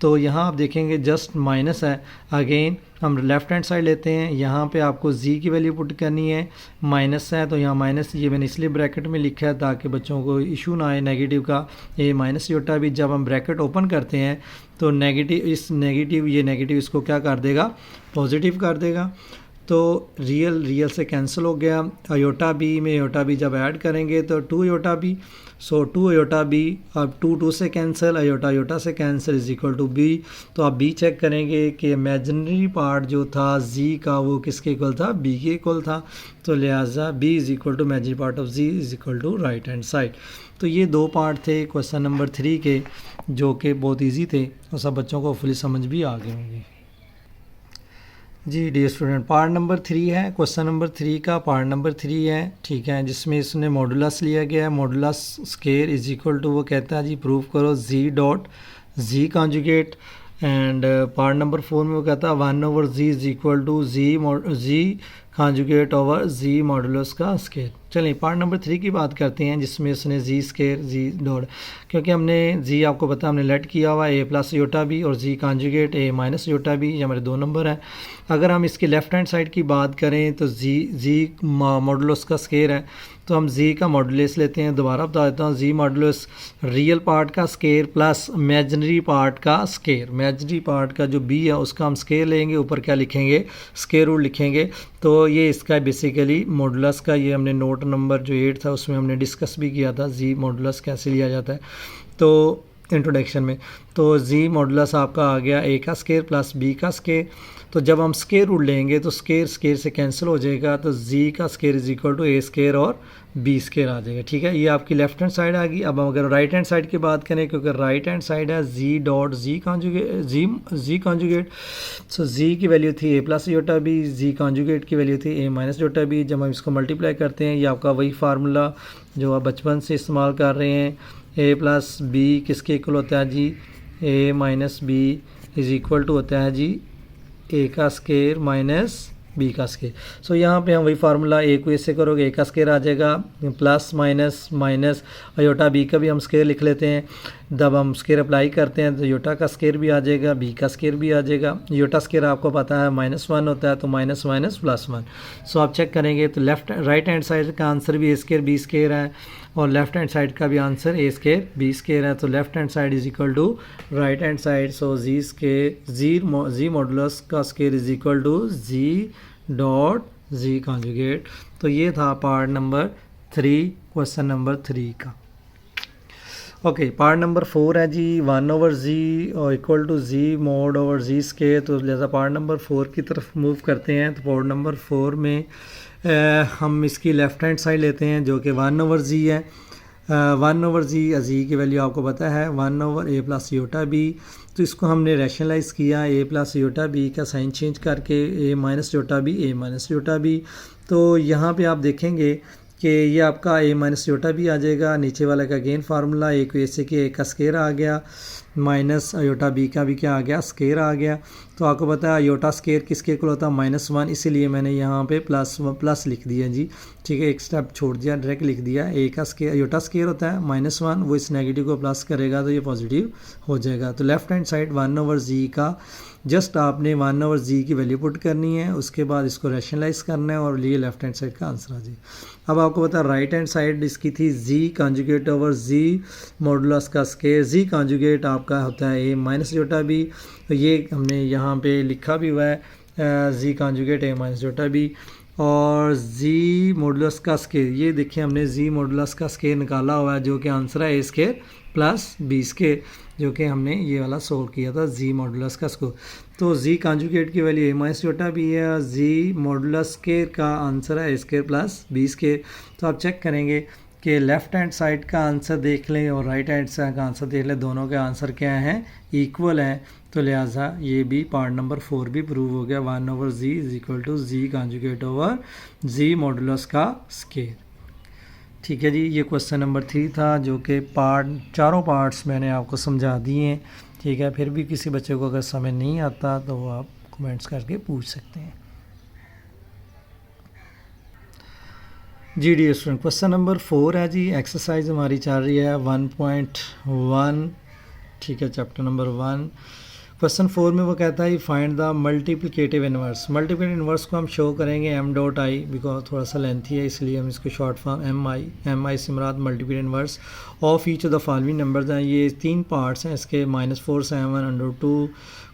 तो यहाँ आप देखेंगे जस्ट माइनस है। अगेन हम लेफ़्ट हैंड साइड लेते हैं, यहाँ पे आपको z की वैल्यू पुट करनी है, माइनस है तो यहाँ माइनस, ये मैंने इसलिए ब्रैकेट में लिखा है ताकि बच्चों को इशू ना आए नेगेटिव का। a माइनस अयोटा भी जब हम ब्रैकेट ओपन करते हैं तो ये नेगेटिव इसको क्या कर देगा, पॉजिटिव कर देगा। तो रियल से कैंसिल हो गया, अयोटा बी में अयोटा बी जब ऐड करेंगे तो 2 iota b, so 2 iota b, अब 2 से कैंसिल, अयोटा से cancel is equal to b. तो आप बी चेक करेंगे कि इमेजिनरी पार्ट जो था जी का वो किसके इक्वल था, बी के इक्वल था। तो लिहाजा b is equal to imaginary part of z is equal to right hand side. तो ये 2 पार्ट थे क्वेश्चन नंबर 3 के। जो कि बहुत इजी थे और सब बच्चों को फुली समझ भी आ गए होंगे। जी डियर स्टूडेंट, पार्ट नंबर 3 है, क्वेश्चन नंबर 3 का पार्ट नंबर 3 है, ठीक है, जिसमें इसने मॉडुलस लिया गया है। Modulus square is equal to, वो कहता है जी प्रूव करो z dot z conjugate. And part number 4 में वो कहता है 1/z is equal to z conjugate over z modulus का स्केयर। चलिए पार्ट नंबर 3 की बात करते हैं, जिसमें उसने जी स्केयर जी डॉट, क्योंकि हमने जी आपको पता हमने लेट किया हुआ ए प्लस योटा बी और जी कॉन्जुगेट ए माइनस योटा बी, ये हमारे 2 नंबर हैं। अगर हम इसकी लेफ्ट हैंड साइड की बात करें तो जी मॉडुलस का स्केयर है, तो हम जी का मॉडुलस लेते हैं। दोबारा बता देता हूँ, जी मॉडुलस रियल पार्ट का स्केयर प्लस इमेजिनरी पार्ट का स्केयर। इमेजिनरी पार्ट का जो बी है उसका हम स्केयर लेंगे, ऊपर क्या लिखेंगे, स्केयर रूट लिखेंगे। तो ये इसका बेसिकली मॉडुलस का, ये हमने नोट नंबर जो 8 था उसमें हमने डिस्कस भी किया था जी मॉडुलस कैसे लिया जाता है, तो इंट्रोडक्शन में। तो जी मॉडुलस आपका आ गया ए का स्केयर प्लस बी का स्केयर। तो जब हम स्केयर रूट लेंगे तो स्केयर स्केयर से कैंसिल हो जाएगा, तो जी का square is equal to a square और बी स्केयर आ जाएगा, ठीक है। ये आपकी लेफ्ट हैंड साइड आ गई। अब हम अगर राइट हैंड साइड की बात करें, क्योंकि राइट हैंड साइड है जी डॉट जी कॉन्जुगेट, सो जी की वैल्यू थी ए plus iota B, z conjugate की वैल्यू थी ए माइनस योटा बी। जब हम इसको मल्टीप्लाई करते हैं, ये आपका वही फार्मूला जो आप बचपन से इस्तेमाल कर रहे हैं, ए प्लस बी किसके इक्वल होता है जी, a minus b is equal to होता है जी ए का स्केयर माइनस बी का स्केयर। सो यहाँ पे हम वही फार्मूला, ए को इससे करोगे ए का स्केयर आ जाएगा, प्लस माइनस माइनस और योटा बी का भी हम स्केयर लिख लेते हैं। जब हम स्केयर अप्लाई करते हैं तो योटा का स्केयर भी आ जाएगा, बी का स्केयर भी आ जाएगा। योटा स्केयर आपको पता है -1 होता है, तो माइनस माइनस प्लस 1। सो आप चेक करेंगे तो राइट हैंड साइड का आंसर भी ए स्केयर बी स्केयर है और लेफ्ट हैंड साइड का भी answer a square b square है। तो left hand side is equal to right hand side. So z modulus का square is equal to z dot z conjugate. तो ये था पार्ट नंबर 3, क्वेश्चन नंबर 3 का। Okay, part number 4 है z 1/z equal to z mod over z square. तो जैसा part number 4 की तरफ मूव करते हैं, तो पार्ट नंबर 4 में हम इसकी लेफ़्ट हैंड साइड लेते हैं जो कि 1/z है। 1/z, जी की वैल्यू आपको पता है 1/a प्लस योटा बी। तो इसको हमने रैशनलाइज किया, ए प्लस योटा बी का साइन चेंज करके ए माइनस योटा बी, ए माइनस योटा बी। तो यहाँ पे आप देखेंगे कि ये आपका ए माइनस योटा भी आ जाएगा। नीचे वाला का अगेन फार्मूला, ए को ऐसे कि ए का स्केयर आ गया, माइनस योटा बी का भी क्या आ गया, स्केयर आ गया। तो आपको पता है योटा स्केयर किसके इक्वल होता है, -1, इसीलिए मैंने यहाँ पे प्लस लिख दिया जी, ठीक है, एक स्टेप छोड़ दिया, डायरेक्ट लिख दिया। ए का स्केयर, योटा स्केयर होता है -1, वो इस नेगेटिव को प्लस करेगा तो ये पॉजिटिव हो जाएगा। तो लेफ्ट हैंड साइड 1/z का जस्ट आपने 1/z की वैल्यू पुट करनी है, उसके बाद इसको रैशनलाइज करना है और लिए लेफ्ट हैंड साइड का आंसर आ जाए। अब आपको पता है राइट हैंड साइड इसकी थी जी कॉन्जुगेट ओवर जी मॉडुलस का स्केयर। जी कॉन्जुगेट आपका होता है ए माइनस योटा बी, तो ये हमने यहाँ पे लिखा भी हुआ है जी कॉन्जुगेट ए माइनस योटा बी। और जी मॉडुलस का स्केयर, ये देखिए हमने जी मॉडुलस का स्केयर निकाला हुआ है जो कि आंसर है a square plus b square, जो कि हमने ये वाला सोल्व किया था जी मॉडुलस का स्कोर। तो जी कॉन्जुगेट की वैल्यू ए माइनस योटा बी है, जी मॉडुलस स्केयर का आंसर है a square plus b square. तो आप चेक करेंगे कि लेफ़्ट हैंड साइड का आंसर देख लें और राइट हैंड साइड का आंसर देख लें, दोनों के आंसर क्या हैं, इक्वल हैं। तो लिहाजा ये भी पार्ट नंबर 4 भी प्रूव हो गया, 1/z is equal to z conjugate over z modulus का स्केयर। ठीक है जी, ये क्वेश्चन नंबर 3 था जो कि चारों पार्ट्स मैंने आपको समझा दिए हैं, ठीक है। फिर भी किसी बच्चे को अगर समझ नहीं आता तो वो आप कमेंट्स करके पूछ सकते हैं। G dear student, question number 4 है जी, एक्सरसाइज हमारी चल रही है 1.1, ठीक है, चैप्टर नंबर 1। क्वेश्चन 4 में वो कहता है find the multiplicative inverse. Multiplicative inverse को हम शो करेंगे m.i, बिकॉज थोड़ा सा लेंथी है इसलिए हम इसको शॉर्ट फॉर्म mi से मुराद multiplicative inverse of each of the following numbers हैं। ये 3 पार्ट्स हैं इसके, -4, 7, √2,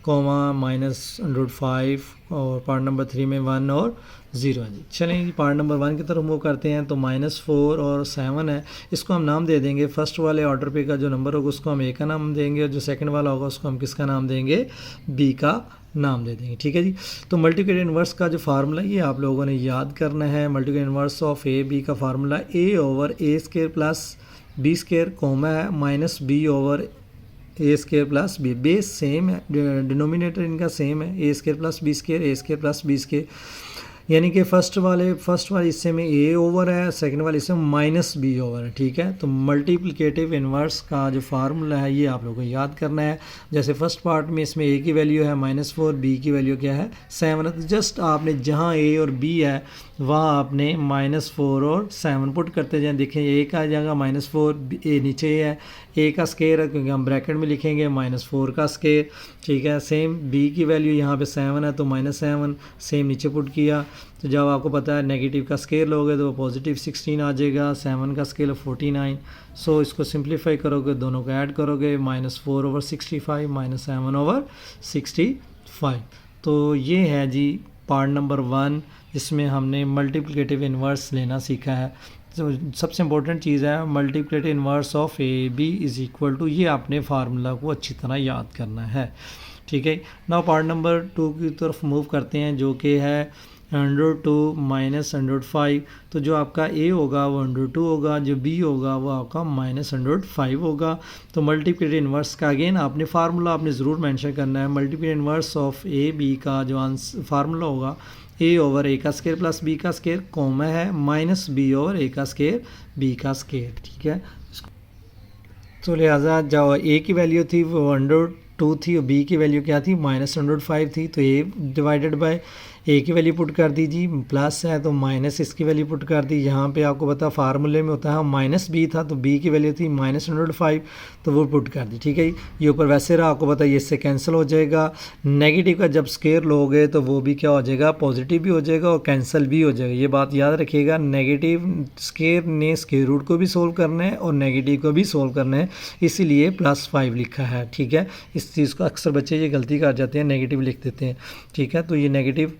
-5 और पार्ट नंबर 3 में 1 और 0 है जी। चलें जी पार्ट नंबर 1 की तरफ मूव करते हैं। तो -4 और 7 है, इसको हम नाम दे देंगे। फर्स्ट वाले ऑर्डर पे का जो नंबर होगा उसको हम ए का नाम देंगे और जो सेकंड वाला होगा उसको हम किसका नाम देंगे, बी का नाम दे देंगे, ठीक है जी। तो मल्टीप्लिकेटिव इन्वर्स का जो फार्मूला ये आप लोगों ने याद करना है। Multiplicative inverse of a b का formula a over a square plus b square, comma है, -b over a square plus b, base same है, डिनोमिनेटर इनका सेम है, a square plus b square, a square plus b square, यानी कि first वाले हिस्से में ए ओवर है, सेकंड वाले हिस्से में माइनस बी ओवर है, ठीक है। तो मल्टीप्लिकेटिव इन्वर्स का जो फार्मूला है ये आप लोगों को याद करना है। जैसे फर्स्ट पार्ट में इसमें ए की वैल्यू है -4, बी की वैल्यू क्या है 7 है, तो जस्ट आपने जहाँ ए और बी है वहाँ आपने -4 और 7 पुट करते जाएं। देखें ए का आ जाएगा -4, ए नीचे है, ए का स्केयर है क्योंकि हम ब्रैकेट में लिखेंगे -4 का स्केयर, ठीक है। सेम बी की वैल्यू यहाँ पे 7 है तो -7 सेम नीचे पुट किया। तो जब आपको पता है नेगेटिव का स्केयर लोगे तो पॉजिटिव 16 आ जाएगा, 7 का स्केयर 49। सो इसको सिंप्लीफाई करोगे, दोनों को ऐड करोगे, -4/65 -7/65। तो ये है जी पार्ट नंबर 1 जिसमें हमने मल्टीप्लिकेटिव इन्वर्स लेना सीखा है। तो सबसे इम्पोर्टेंट चीज़ है multiplicative inverse of a b is equal to, ये आपने फार्मूला को अच्छी तरह याद करना है, ठीक है। नाउ पार्ट नंबर 2 की तरफ मूव करते हैं जो कि है √2 -√5। तो जो आपका ए होगा वो √2 होगा, जो बी होगा वो आपका -√5 होगा। तो मल्टीप्लिकेटिव इन्वर्स का अगेन आपने फार्मूला आपने ज़रूर मेंशन करना है। Multiplicative inverse of a b का जो फार्मूला होगा ए ओवर ए का स्केयर प्लस बी का स्केयर, कॉमा है -b ओवर ए का स्केयर बी का स्केयर, ठीक है। तो लिहाजा जो ए की वैल्यू थी वो √2 थी और बी की वैल्यू क्या थी -√5 थी। तो ए डिवाइडेड बाय ए की वैल्यू पुट कर दीजिए, प्लस है तो माइनस इसकी वैल्यू पुट कर दी। यहाँ पे आपको पता फार्मूले में होता है -b था तो b की वैल्यू थी -√5 तो वो पुट कर दी, ठीक है। ये ऊपर वैसे रहा, आपको पता है ये इससे कैंसिल हो जाएगा। नेगेटिव का जब स्केयर लोगे तो वो भी क्या हो जाएगा, पॉजिटिव भी हो जाएगा और कैंसिल भी हो जाएगा। ये बात याद रखिएगा, नेगेटिव स्केयर ने स्केयर रूट को भी सोल्व करना है और नेगेटिव को भी सोल्व करना है, इसीलिए +5 लिखा है, ठीक है। इस चीज़ को अक्सर बच्चे ये गलती कर जाते हैं, नेगेटिव लिख देते हैं, ठीक है। तो ये नेगेटिव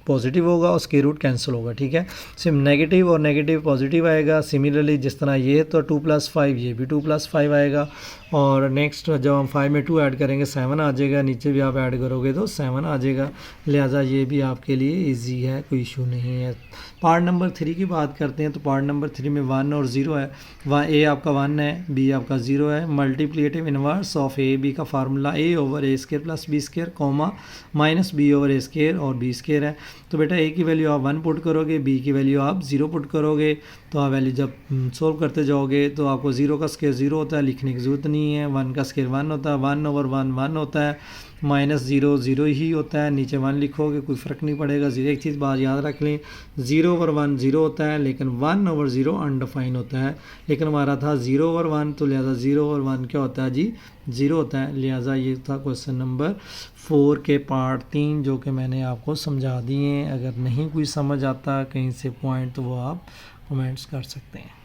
पॉजिटिव होगा और स्केयर रूट कैंसिल होगा, ठीक है। सिर्फ नेगेटिव और नेगेटिव पॉजिटिव आएगा। सिमिलरली जिस तरह ये तो 2 + 5 ये भी 2 + 5 आएगा। और नेक्स्ट जब हम 5 में 2 ऐड करेंगे 7 आ जाएगा, नीचे भी आप ऐड करोगे तो 7 आ जाएगा। लिहाजा ये भी आपके लिए इजी है, कोई इशू नहीं है। पार्ट नंबर 3 की बात करते हैं तो पार्ट नंबर 3 में 1 और 0 है। वहाँ ए आपका 1 है, बी आपका 0 है। Multiplicative inverse of a b का formula a over a square plus b square comma -b over a square और बी स्केयर है। तो बेटा ए की वैल्यू आप 1 पुट करोगे, बी की वैल्यू आप 0 पुट करोगे। तो आप वैल्यू जब सोल्व करते जाओगे तो आपको 0 का स्केयर 0 होता है, लिखने की ज़रूरत नहीं है। 1 का स्केयर 1 होता है, 1/1 1 होता है, -0 0 ही होता है, नीचे 1 लिखोगे कोई फ़र्क नहीं पड़ेगा। एक चीज़ बात याद रख लें, 0/1 0 होता है लेकिन 1/0 अनडिफाइन होता है। लेकिन हमारा था 0/1 तो लिहाजा 0/1 क्या होता है जी 0 होता है। लिहाजा ये था क्वेश्चन नंबर 4 के पार्ट 3 जो कि मैंने आपको समझा दिए हैं। अगर नहीं कोई समझ आता कहीं से पॉइंट तो वो आप कमेंट्स कर सकते हैं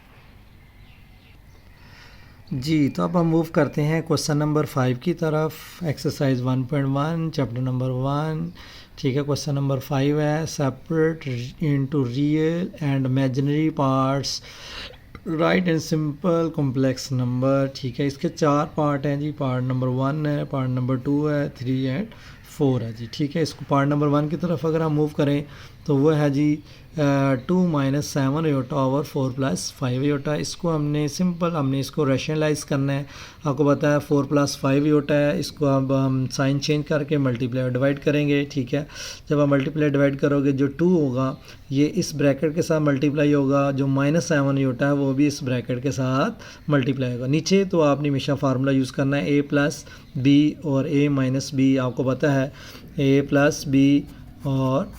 जी। तो अब हम मूव करते हैं क्वेश्चन नंबर 5 की तरफ। एक्सरसाइज 1.1 चैप्टर नंबर 1, ठीक है। क्वेश्चन नंबर 5 है separate into real and imaginary parts right and simple complex number, ठीक है। इसके 4 पार्ट हैं जी। पार्ट नंबर 1 है, पार्ट नंबर 2 है, 3 एंड 4 है जी, ठीक है। इसको पार्ट नंबर 1 की तरफ अगर हम मूव करें तो वो है जी 2 - 7 आयोटा ओवर 4 + 5 आयोटा। इसको हमने सिंपल हमने इसको रैशनलाइज करना है। आपको पता है 4 + 5 आयोटा है, इसको अब हम साइन चेंज करके मल्टीप्लाई डिवाइड करेंगे, ठीक है। जब आप मल्टीप्लाई डिवाइड करोगे जो 2 होगा ये इस ब्रैकेट के साथ मल्टीप्लाई होगा, जो -7 आयोटा है वो भी इस ब्रैकेट के साथ मल्टीप्लाई होगा। नीचे तो आपने हमेशा फार्मूला यूज़ करना है a + b और a - b। आपको पता है a + b और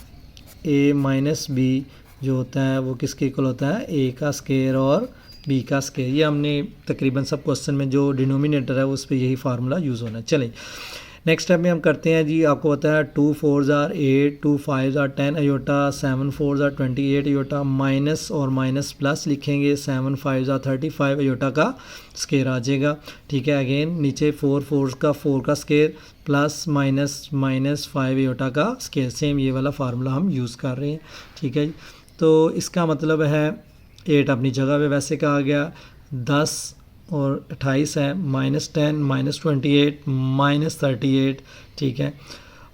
a - b जो होता है वो किसके इक्वल होता है a का स्केयर और b का स्केयर। ये हमने तकरीबन सब क्वेश्चन में जो डिनोमिनेटर है उस पर यही फार्मूला यूज़ होना है। चलें नेक्स्ट स्टेप में हम करते हैं जी। आपको पता है 2 4s are 8, 2 5s are 10 iota, 7 4s are 28 iota. Minus और माइनस प्लस लिखेंगे, 7 5s are 35 आयोटा का स्केयर आ जाएगा, ठीक है। अगेन नीचे 4 4s का 4 का स्केयर प्लस माइनस 5 आयोटा का स्केयर। सेम ये वाला फार्मूला हम यूज़ कर रहे हैं, ठीक है। तो इसका मतलब है 8 अपनी जगह पे वैसे कहा गया, 10 और 28 है, -10 -28 -38, ठीक है।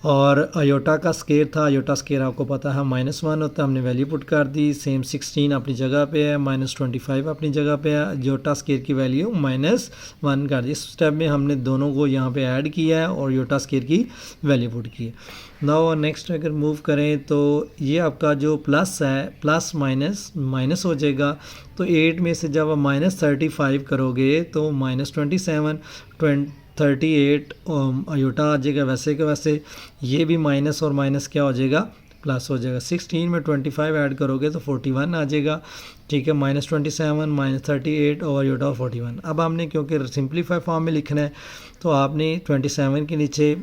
और अयोटा का स्केयर था, अयोटा स्केयर आपको पता है -1 होता है, हमने वैल्यू पुट कर दी। सेम 16 अपनी जगह पे है, -25 अपनी जगह पे है, अयोटा स्केयर की वैल्यू -1 कर दी। इस स्टेप में हमने दोनों को यहाँ पे ऐड किया है और अयोटा स्केयर की वैल्यू पुट की है। नाउ नेक्स्ट अगर मूव करें तो ये आपका जो प्लस है, प्लस माइनस माइनस हो जाएगा। तो 8 में से जब आप -35 करोगे तो -27 38 अयोटा आ जाएगा, वैसे के वैसे ये भी माइनस और माइनस क्या हो जाएगा, प्लस हो जाएगा। 16 में 25 ऐड करोगे तो 41 आ जाएगा, ठीक है। -27 -38 और अयोटा 41। अब हमने क्योंकि सिंपलीफाई फॉर्म में लिखना है तो आपने 27 के नीचे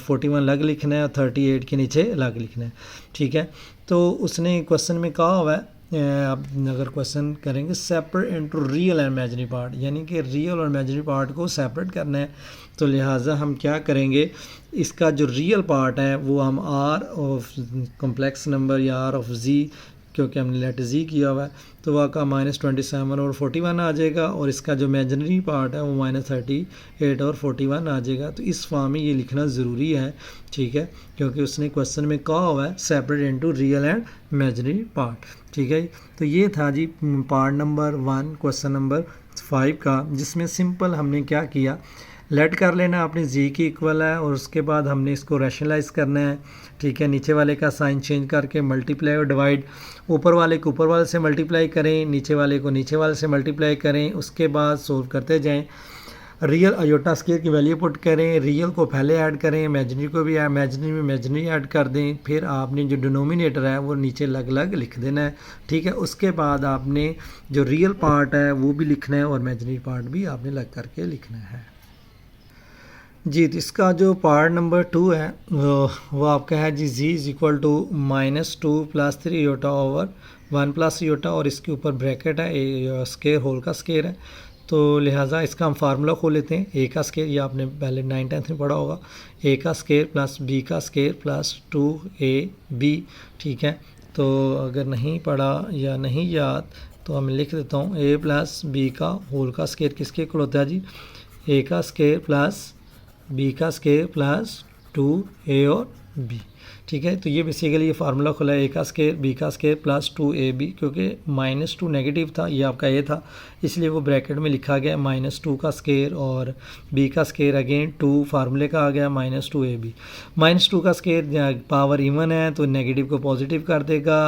41 अलग लिखना है और 38 के नीचे अलग लिखना है, ठीक है। तो उसने क्वेश्चन में कहा हुआ है, आप अगर क्वेश्चन करेंगे separate into real and imaginary part, यानी कि रियल और इमेजिनरी पार्ट को सेपरेट करना है। तो लिहाजा हम क्या करेंगे, इसका जो रियल पार्ट है वो हम आर ऑफ कॉम्प्लेक्स नंबर या आर ऑफ जी, क्योंकि हमने लेट जी किया हुआ है, तो वह का -27 और 41 आ जाएगा। और इसका जो इमेजिनरी पार्ट है वो -38 और 41 आ जाएगा। तो इस फॉर्म में ये लिखना ज़रूरी है, ठीक है, क्योंकि उसने क्वेश्चन में कहा हुआ है separate into real and imaginary part, ठीक है। तो ये था जी पार्ट नंबर 1 क्वेश्चन नंबर 5 का, जिसमें सिंपल हमने क्या किया, लेट कर लेना अपनी जी की इक्वल है और उसके बाद हमने इसको रैशनलाइज करना है, ठीक है। नीचे वाले का साइन चेंज करके मल्टीप्लाई और डिवाइड, ऊपर वाले को ऊपर वाले से मल्टीप्लाई करें, नीचे वाले को नीचे वाले से मल्टीप्लाई करें, उसके बाद सोल्व करते जाएं। रियल अयोटा स्केयर की वैल्यू पुट करें, रियल को पहले ऐड करें, इमेजिनरी को भी इमेजिनरी में इमेजिनरी ऐड कर दें, फिर आपने जो डिनोमिनेटर है वो नीचे अलग अलग लिख देना है, ठीक है। उसके बाद आपने जो रियल पार्ट है वो भी लिखना है और इमेजिनरी पार्ट भी आपने लग करके लिखना है जी। तो इसका जो पार्ट नंबर 2 है वो आपका है z, z is equal to -2 + 3 iota over 1 + iota, और इसके ऊपर ब्रैकेट है, स्केयर होल का स्केयर है। तो लिहाजा इसका हम फार्मूला खोल लेते हैं। ए का स्केयर, ये आपने पहले 9th 10th में पढ़ा होगा, ए का स्केयर प्लस बी का स्केयर प्लस 2ab, ठीक है। तो अगर नहीं पढ़ा या नहीं याद तो मैं लिख देता हूँ, ए प्लस बी का होल का स्केयर किसके इक्वल होता है जी, ए का स्केयर प्लस बी का स्केयर प्लस 2a और b, ठीक है। तो ये बेसिकली ये फार्मूला खुला है, ए का स्केयर बी का स्केयर प्लस 2ab, क्योंकि -2 नेगेटिव था, ये आपका ए था, इसलिए वो ब्रैकेट में लिखा गया -2 का स्केयर और बी का स्केयर अगेन 2 फार्मूले का आ गया -2ab। -2 का स्केयर पावर इवन है तो नेगेटिव को पॉजिटिव कर देगा,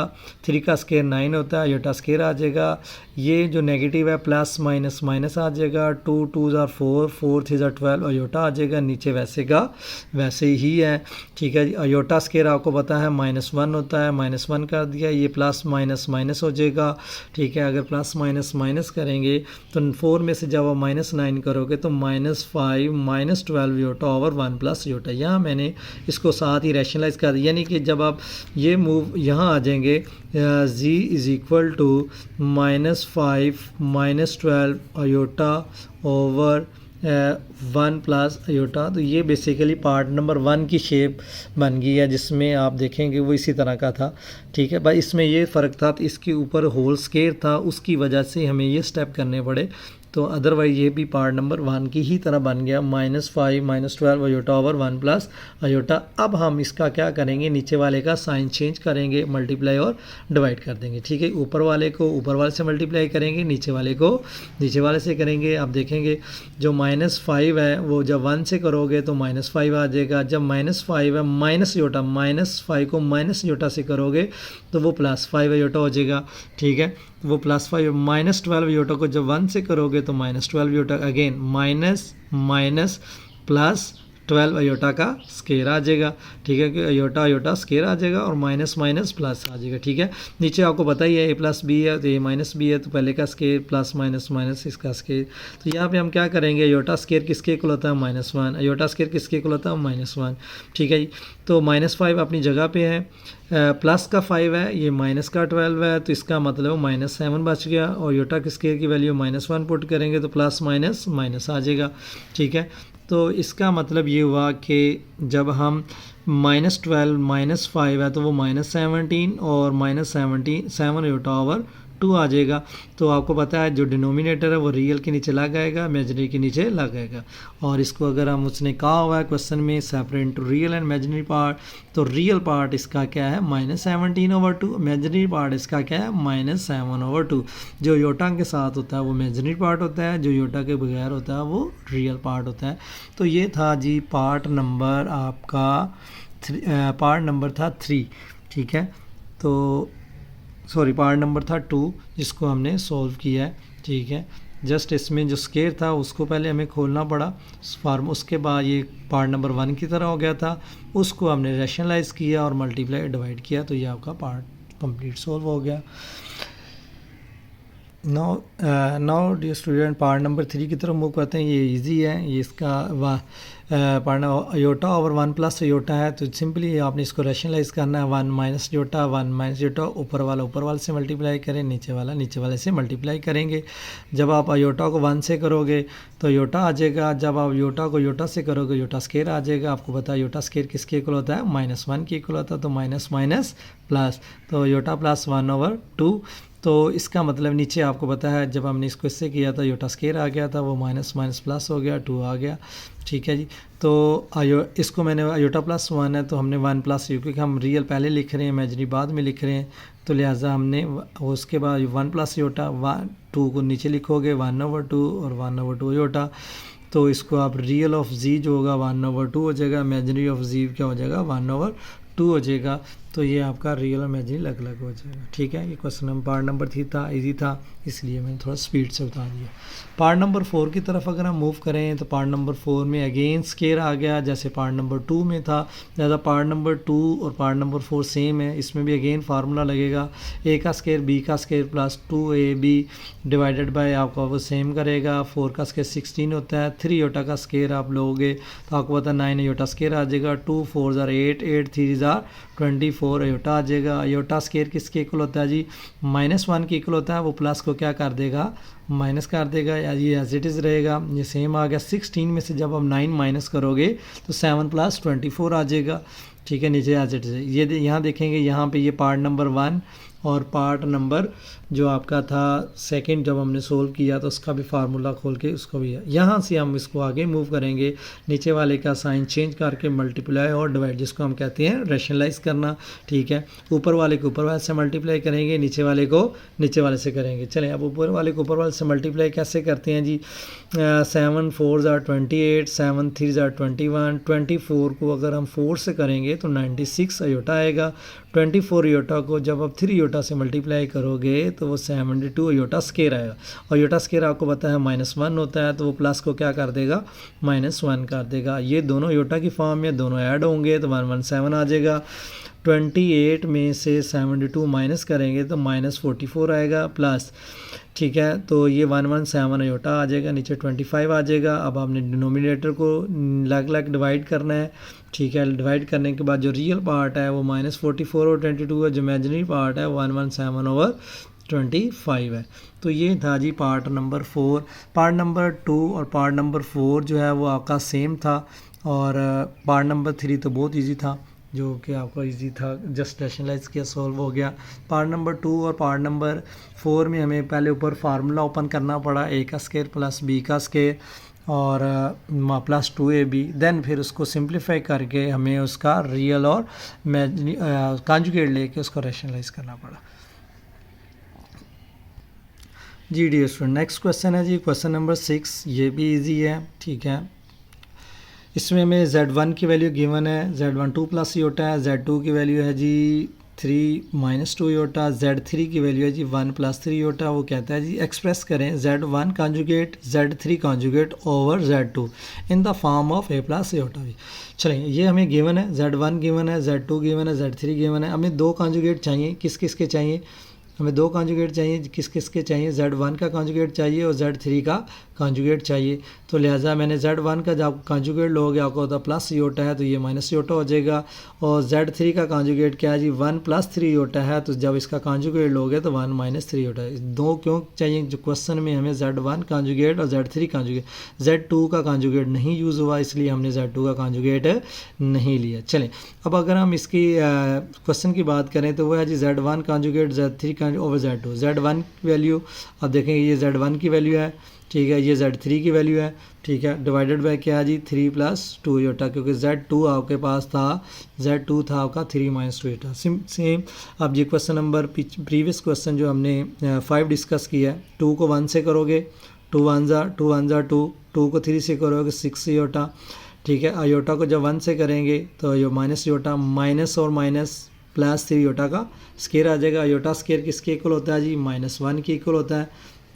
3 का स्केयर 9 होता है, अयोटा स्केयर आ जाएगा। ये जो नेगेटिव है प्लस माइनस माइनस आ जाएगा, 2 2 ज़ा 4 4 3 ज़ा 12 अयोटा आ जाएगा, नीचे वैसे का वैसे ही है, ठीक है जी। अयोटा स्केयर आपको पता है -1 होता है, -1 कर दिया, ये प्लस माइनस माइनस हो जाएगा, ठीक है। अगर प्लस माइनस माइनस करेंगे तो 4 में से जब आप -9 करोगे तो -5 -12 अयोटा ओवर 1 + अयोटा। यहाँ मैंने इसको साथ ही रैशनलाइज कर दिया, यानी कि जब आप ये मूव यहाँ आ जाएंगे, z is equal to -5 -12 iota over 1 + iota. तो ये बेसिकली पार्ट नंबर 1 की शेप बन गई है, जिसमें आप देखेंगे वो इसी तरह का था, ठीक है भाई। इसमें ये फ़र्क था, तो इसके ऊपर होल स्केयर था, उसकी वजह से हमें ये स्टेप करने पड़े। तो अदरवाइज ये भी पार्ट नंबर 1 की ही तरह बन गया, -5 -12 अयोटा ओवर 1 + अयोटा। अब हम इसका क्या करेंगे, नीचे वाले का साइन चेंज करेंगे, मल्टीप्लाई और डिवाइड कर देंगे, ठीक है। ऊपर वाले को ऊपर वाले से मल्टीप्लाई करेंगे, नीचे वाले को नीचे वाले से करेंगे। आप देखेंगे जो -5 है वो जब 1 से करोगे तो -5 आ जाएगा, जब -5 है माइनस अयोटा, -5 को माइनस अयोटा से करोगे तो वो +5 अयोटा हो जाएगा, ठीक है। वो +5 -12 अयोटा को जब 1 से करोगे तो -12 अयोटा, again minus minus plus 12 iota का स्केयर आ जाएगा, ठीक है, कि अयोटा अयोटा स्केयर आ जाएगा और माइनस माइनस प्लस आ जाएगा, ठीक है। नीचे आपको पता ही है ए प्लस बी है तो ए माइनस बी है, तो पहले का स्केयर प्लस माइनस माइनस इसका स्केयर। तो यहाँ पे हम क्या करेंगे, अयोटा स्केयर किसके इक्वल होता है, -1, अयोटा स्केयर किसके इक्वल होता है, -1, ठीक है जी। तो -5 अपनी जगह पे है, प्लस का 5 है, ये माइनस का 12 है, तो इसका मतलब -7 बच गया, और अयोटा के स्केयर की वैल्यू -1 पुट करेंगे तो प्लस माइनस माइनस आ जाएगा, ठीक है। तो इसका मतलब ये हुआ कि जब हम -12 -5 है तो वो -17 और -17 7 अयोटा ओवर 2 आ जाएगा। तो आपको पता है जो डिनोमिनेटर है वो रियल के नीचे लग आएगा, इमेजिनरी के नीचे लग आएगा। और इसको अगर हम उसने कहा हुआ है क्वेश्चन में separate into real and imaginary part, तो रियल पार्ट इसका क्या है -17/2, इमेजिनरी पार्ट इसका क्या है -7/2। जो योटा के साथ होता है वो इमेजिनरी पार्ट होता है, जो योटा के बगैर होता है वो रियल पार्ट होता है। तो ये था जी पार्ट नंबर आपका पार्ट नंबर था 3, ठीक है। तो सॉरी पार्ट नंबर था 2 जिसको हमने सॉल्व किया है, ठीक है। जस्ट इसमें जो स्केयर था उसको पहले हमें खोलना पड़ा फॉर्म, उसके बाद ये पार्ट नंबर 1 की तरह हो गया था, उसको हमने रैशनलाइज किया और मल्टीप्लाई डिवाइड किया, तो ये आपका पार्ट कंप्लीट सॉल्व हो गया। Now dear student part number 3 की तरफ मूव करते हैं। ये इजी है, ये इसका part iota over 1 plus iota है, तो सिंपली आपने इसको रैशनलाइज करना है। 1 माइनस योटा, 1 माइनस योटा, ऊपर वाले से मल्टीप्लाई करें, नीचे वाले से मल्टीप्लाई करेंगे। जब आप योटा को 1 से करोगे तो योटा आ जाएगा, जब आप योटा को योटा से करोगे योटा स्केयर आ जाएगा। आपको पता है योटा स्केयर किसके इक्वल होता है -1 के इक्वल होता है, तो माइनस माइनस प्लस, तो योटा प्लस 1/2। तो इसका मतलब नीचे आपको पता है जब हमने इसको इससे किया था योटा स्केयर आ गया था, वो माइनस माइनस प्लस हो गया, 2 आ गया, ठीक है जी। तो इसको मैंने योटा प्लस 1 है तो हमने 1 प्लस यू, क्योंकि हम रियल पहले लिख रहे हैं इमेजिनरी बाद में लिख रहे हैं, तो लिहाजा हमने उसके बाद 1 प्लस योटा 2 को नीचे लिखोगे 1/2 और 1/2 योटा। तो इसको आप रियल ऑफ जी जो होगा 1/2 हो जाएगा, इमेजिनरी ऑफ जी क्या हो जाएगा 1/2 हो जाएगा। तो ये आपका रियल और इमेजिनरी अलग अलग हो जाएगा, ठीक है। ये क्वेश्चन नंबर पार्ट नंबर 3 था, इजी था, इसलिए मैंने थोड़ा स्पीड से बता दिया। पार्ट नंबर 4 की तरफ अगर हम मूव करें तो पार्ट नंबर 4 में अगेन स्केयर आ गया जैसे पार्ट नंबर 2 में था। ज़्यादा पार्ट नंबर 2 और पार्ट नंबर 4 सेम है, इसमें भी अगेन फार्मूला लगेगा, a का स्केयर b का square plus 2ab divided by आपका वो सेम करेगा। 4 का स्केयर 16 होता है, 3 योटा का स्केयर आप लोगे तो आपको पता है 9 योटा स्केयर आ जाएगा, 2 4 ज़ार 8, 8 3 ज़ार 24 योटा आ जाएगा। योटा स्केयर किसके इक्वल होता है जी -1 के इक्वल होता है, वो प्लस को क्या कर देगा माइनस कर देगा, या ये एज इट इज़ रहेगा, ये सेम आ गया। 16 में से जब आप 9 माइनस करोगे तो 7 + 24 आ जाएगा, ठीक है, नीचे एज इट इज़। ये यहाँ देखेंगे यहाँ पे ये पार्ट नंबर 1 और पार्ट नंबर जो आपका था सेकंड जब हमने सोल्व किया तो उसका भी फार्मूला खोल के उसको भी यहाँ से हम इसको आगे मूव करेंगे, नीचे वाले का साइन चेंज करके मल्टीप्लाई और डिवाइड जिसको हम कहते हैं रैशनलाइज करना, ठीक है। ऊपर वाले को ऊपर वाले से मल्टीप्लाई करेंगे, नीचे वाले को नीचे वाले से करेंगे। चलें अब ऊपर वाले को ऊपर वाले से मल्टीप्लाई कैसे करते हैं जी, 7 4 ज़ार 28, 7 3 ज़ार 21, 24 को अगर हम 4 से करेंगे तो 96 योटा आएगा। 24 योटा को जब आप 3 योटा से मल्टीप्लाई करोगे तो वो 72 योटा स्केयर आएगा, और योटा स्केयर आपको पता है -1 होता है, तो वो प्लस को क्या कर देगा -1 कर देगा। ये दोनों योटा की फॉर्म में दोनों ऐड होंगे तो 117 आ जाएगा। 28 में से 72 माइनस करेंगे तो -44 आएगा प्लस, ठीक है, तो ये 117 योटा आ जाएगा, नीचे 25 आ जाएगा। अब आपने डिनोमिनेटर को अलग अलग डिवाइड करना है, ठीक है। डिवाइड करने के बाद जो रियल पार्ट है वो -44 और 22 है, जो इमेजिनरी पार्ट है 117/25 है। तो ये था जी पार्ट नंबर 4। पार्ट नंबर 2 और पार्ट नंबर 4 जो है वो आपका सेम था, और पार्ट नंबर 3 तो बहुत इजी था, जो कि आपका इजी था, जस्ट रैशनलाइज किया सॉल्व हो गया। पार्ट नंबर 2 और पार्ट नंबर 4 में हमें पहले ऊपर फार्मूला ओपन करना पड़ा, a का स्केयर प्लस b का स्केयर और प्लस 2ab, देन फिर उसको सिंप्लीफाई करके हमें उसका रियल और कॉन्जुगेट लेके उसको रैशनलाइज करना पड़ा। जी डियर स्टूडेंट नेक्स्ट क्वेश्चन है जी क्वेश्चन नंबर 6, ये भी इजी है, ठीक है। इसमें हमें z1 की वैल्यू गिवन है, z1 2 प्लस योटा है, z2 की वैल्यू है जी 3 - 2 योटा, z3 की वैल्यू है जी 1 + 3 योटा। वो कहता है जी एक्सप्रेस करें z1 conjugate z3 conjugate over z2 in the form of a + iota b. चलें ये हमें गिवन है, z1 गिवन है, z2 गिवन है, z3 गिवन है। हमें 2 कॉन्जुगेट चाहिए, किस किस के चाहिए, हमें 2 कॉन्जुगेट चाहिए, किस किस के चाहिए, z1 का कॉन्जुगेट चाहिए और z3 का कॉन्जुगेट चाहिए। तो लिहाजा मैंने z1 का जब कॉन्जुगेट लोगे आपको होता प्लस योटा है तो ये माइनस योटा हो जाएगा, और z3 का कॉन्जुगेट क्या है जी 1 + 3 योटा है, तो जब इसका कॉन्जुगेट लोगे तो 1 - 3 योटा है। 2 क्यों चाहिए, जो क्वेश्चन में हमें z1 कॉन्जुगेट और z3 कॉन्जुगेट, z2 का कॉन्जुगेट नहीं यूज़ हुआ इसलिए हमने z2 का कॉन्जुगेट नहीं लिया। चलें अब अगर हम इसकी क्वेश्चन की बात करें तो वो है जी z1 conjugate z3 one over Z2। Z1 की वैल्यू अब देखेंगे, ये Z1 की वैल्यू है, ठीक है, ये Z3 की वैल्यू है, ठीक है, डिवाइडेड बाय क्या जी 3 + 2 योटा, क्योंकि Z2 आपके पास था, Z2 था आपका 3 - 2 योटा। सेम अब ये क्वेश्चन नंबर प्रीवियस क्वेश्चन जो हमने 5 डिस्कस किया है, 2 को 1 से करोगे 2 1 ज़ा 2, 2 को 3 से करोगे 6 योटा, ठीक है। अयोटा को जब 1 से करेंगे तो यो माइनस योटा, माइनस और माइनस +3 योटा का स्केयर आ जाएगा। योटा स्केयर किसके इक्वल होता है जी, -1 के इक्वल होता है,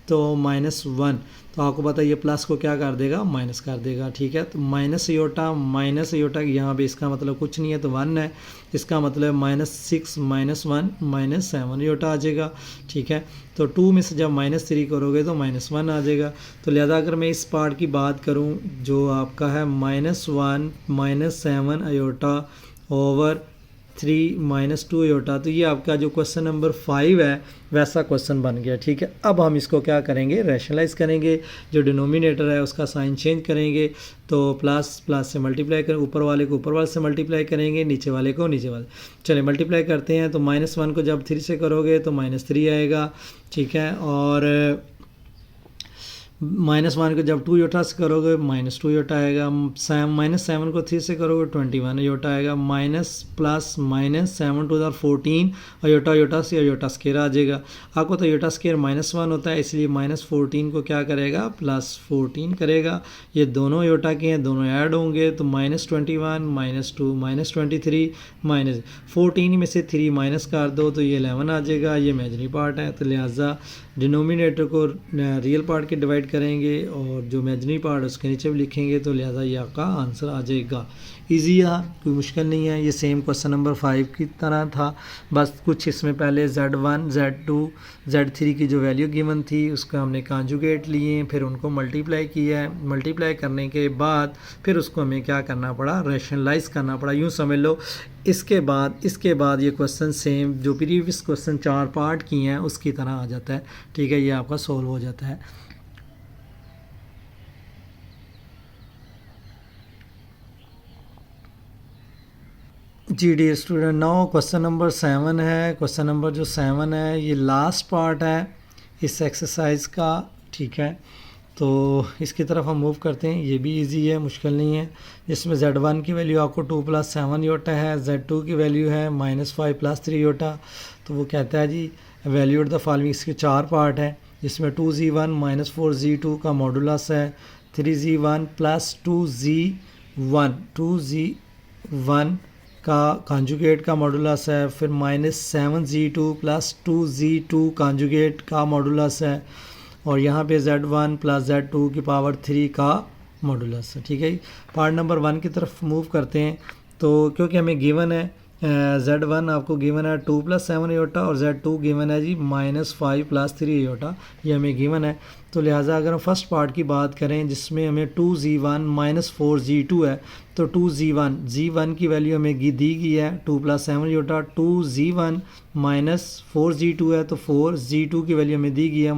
तो -1, तो आपको पता है ये प्लस को क्या कर देगा, माइनस कर देगा, ठीक है। तो माइनस योटा यहाँ पे इसका मतलब कुछ नहीं है तो 1 है, इसका मतलब -6 - 1 -7 योटा आ जाएगा, ठीक है। तो 2 में से जब -3 करोगे तो -1 आ जाएगा। तो लिहाजा अगर मैं इस पार्ट की बात करूँ जो आपका है -1 - 7 अयोटा ओवर 3 - 2 योटा, तो ये आपका जो क्वेश्चन नंबर 5 है वैसा क्वेश्चन बन गया, ठीक है। अब हम इसको क्या करेंगे, रैशनलाइज करेंगे, जो डिनोमिनेटर है उसका साइन चेंज करेंगे, तो प्लस प्लस से मल्टीप्लाई करें, ऊपर वाले को ऊपर वाले से मल्टीप्लाई करेंगे, नीचे वाले को नीचे वाले। चलिए मल्टीप्लाई करते हैं, तो -1 को जब 3 से करोगे तो -3 आएगा, ठीक है, और -1 को जब 2 योटा से करोगे -2 योटा आएगा, -7 को 3 से करोगे 21 योटा आएगा, माइनस प्लस माइनस 7 2 14 योटा से योटा स्केयर आ जाएगा। आपको तो योटा स्केयर -1 होता है, इसलिए -14 को क्या करेगा, +14 करेगा। ये दोनों योटा के हैं, दोनों ऐड होंगे, तो -21 -2 -23 -14 में से 3 माइनस कर दो तो ये 11 आ जाएगा। ये इमेजिनरी पार्ट है, तो लिहाजा डिनोमिनेटर को रियल पार्ट के डिवाइड करेंगे और जो इमेजिनरी पार्ट उसके नीचे भी लिखेंगे, तो लिहाजा ये आपका आंसर आ जाएगा। इजी है, कोई मुश्किल नहीं है। ये सेम क्वेश्चन नंबर 5 की तरह था, बस कुछ इसमें पहले Z1 Z2 Z3 की जो वैल्यू गिवन थी उसका हमने कॉन्जुगेट लिए, फिर उनको मल्टीप्लाई किया है। मल्टीप्लाई करने के बाद फिर उसको हमें क्या करना पड़ा, रैशनलाइज करना पड़ा, यूँ समझ लो। इसके बाद ये क्वेश्चन सेम जो प्रीवियस क्वेश्चन 4 पार्ट किए हैं उसकी तरह आ जाता है, ठीक है, ये आपका सॉल्व हो जाता है। जी dear student, now question number 7 है। क्वेश्चन नंबर जो 7 है ये लास्ट पार्ट है इस एक्सरसाइज का, ठीक है। तो इसकी तरफ हम मूव करते हैं, ये भी इजी है, मुश्किल नहीं है। जिसमें Z1 की वैल्यू आपको 2 + 7 योटा है, Z2 की वैल्यू है -5 + 3 योटा। तो वो कहता है जी वैल्यूड द फॉलोइंग, इसके 4 पार्ट हैं, जिसमें 2Z1 -4Z2 का मॉडुलस है, 3Z1 + 2Z1 का कॉन्जुगेट का मॉडुलस है, फिर -7Z2 + 2Z2 कॉन्जुगेट का मॉडुलस है, और यहाँ पे Z1 + Z2 की पावर 3 का मॉडुलस है, ठीक है। पार्ट नंबर 1 की तरफ मूव करते हैं। तो क्योंकि हमें गिवन है Z1 आपको गिवन है 2 + 7 योटा और Z2 गिवन है जी -5 + 3 योटा, ये हमें गिवन है। तो लिहाजा अगर हम फर्स्ट पार्ट की बात करें जिसमें हमें 2Z1 -4Z2 है, तो 2Z1 की वैल्यू हमें दी गई है 2 + 7 योटा, 2Z1 -4Z2 है, तो 4Z2 की वैल्यू हमें दी गई है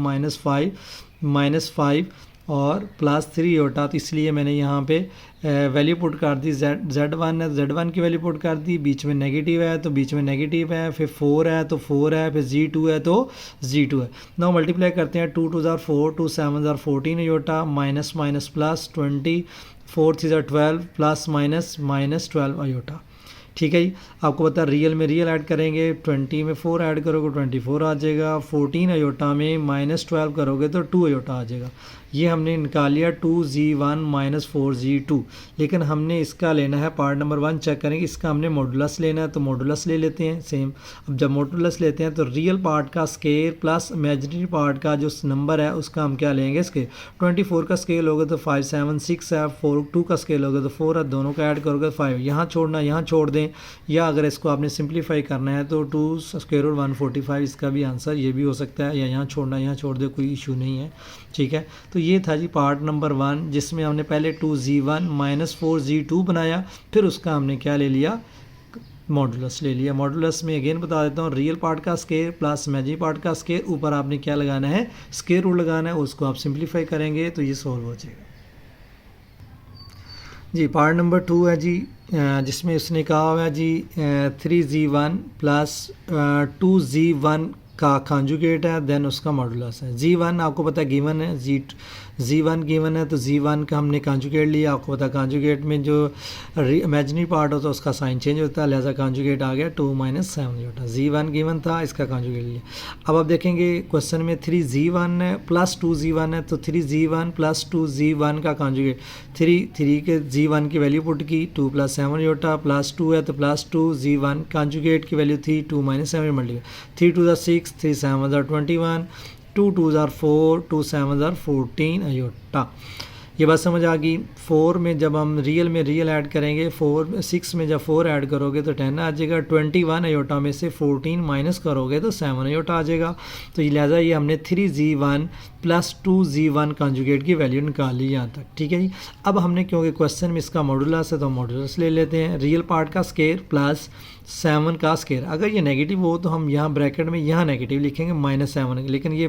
-5 और +3 योटा। तो इसलिए मैंने यहाँ पे वैल्यू पुट कर दी, Z1 है Z1 की वैल्यू पुट कर दी, बीच में नेगेटिव है तो बीच में नेगेटिव है, फिर 4 है तो 4 है, फिर Z2 है तो Z2 है। नाउ मल्टीप्लाई करते हैं, 2 2 ज़ार 4, 2 7 ज़ार 14 योटा, माइनस माइनस प्लस 20, 4 3 ज़ार 12 प्लस माइनस -12 अयोटा, ठीक है जी। आपको पता है रियल में रियल ऐड करेंगे, 20 में 4 ऐड करोगे 24 आ जाएगा, 14 अयोटा में -12 करोगे तो 2 अयोटा आ जाएगा। ये हमने निकाल लिया 2Z1 -4Z2, लेकिन हमने इसका लेना है पार्ट नंबर 1 चेक करेंगे, इसका हमने मॉडुलस लेना है, तो मॉडुलस ले लेते हैं सेम। अब जब मॉडुलस लेते हैं तो रियल पार्ट का स्केयर प्लस इमेजिनरी पार्ट का जो नंबर है उसका हम क्या लेंगे, स्केयर। 24 का स्केल होगा तो 5 7 6 है, 2 का स्केल होगा तो 4 है, दोनों का ऐड करोगे 5, यहाँ छोड़ना यहाँ छोड़ दें, या अगर इसको आपने सिंप्लीफाई करना है तो 2√145 इसका भी आंसर ये भी हो सकता है, या यहाँ छोड़ना यहाँ छोड़ दे, कोई इशू नहीं है, ठीक है। तो ये था जी पार्ट नंबर 1 जिसमें हमने पहले 2Z1 -4Z2 बनाया, फिर उसका हमने क्या ले लिया, मॉडुलस ले लिया। मॉडुलस में अगेन बता देता हूँ, रियल पार्ट का स्केयर प्लस इमेजिनरी पार्ट का स्केयर, ऊपर आपने क्या लगाना है, स्केयर रूल लगाना है, उसको आप सिंप्लीफाई करेंगे तो ये सॉल्व हो जाएगा जी। पार्ट नंबर 2 है जी, जिसमें उसने कहा हुआ है जी 3Z1 + 2Z1 का कॉन्जुगेट है देन उसका मॉडुलस है। Z1 आपको पता है गिवन है, Z1 गिवन है तो Z1 का हमने कॉन्जुगेट लिया। आपको पता है कॉन्जुगेट में जो इमेजिनरी पार्ट होता है उसका साइन चेंज होता है, लिहाजा कॉन्जुगेट आ गया 2 - 7 होता। Z1 गिवन था, इसका कॉन्जुगेट लिया। अब आप देखेंगे क्वेश्चन में 3Z1 है प्लस 2Z1 है तो 3Z1 प्लस 2Z1 का कॉन्जुगेट 3 के Z1 की वैल्यू पुट की 2 + 7 होता, प्लस 2 है तो प्लस 2Z1 कॉन्जुगेट की वैल्यू थी 2 - 7 मल्टीप्लाई 3 × 6 3 × 7 = 21 2 × 2 = 4 2 × 7 = 14 अयोटा। ये बात समझ आ गई। 4 में जब हम रियल में रियल ऐड करेंगे 6 में जब 4 ऐड करोगे तो 10 आ जाएगा। 21 अयोटा में से 14 माइनस करोगे तो 7 अयोटा आ जाएगा। तो लिहाजा ये हमने 3Z1 प्लस 2Z1 कॉन्जुगेट की वैल्यू निकाल ली यहाँ तक, ठीक है जी। अब हमने क्योंकि क्वेश्चन में इसका मॉडुलस है तो मॉडुलस ले लेते हैं। रियल पार्ट का स्केयर प्लस 7 का स्केयर। अगर ये नेगेटिव हो तो हम यहाँ ब्रैकेट में यहाँ नेगेटिव लिखेंगे -7, लेकिन ये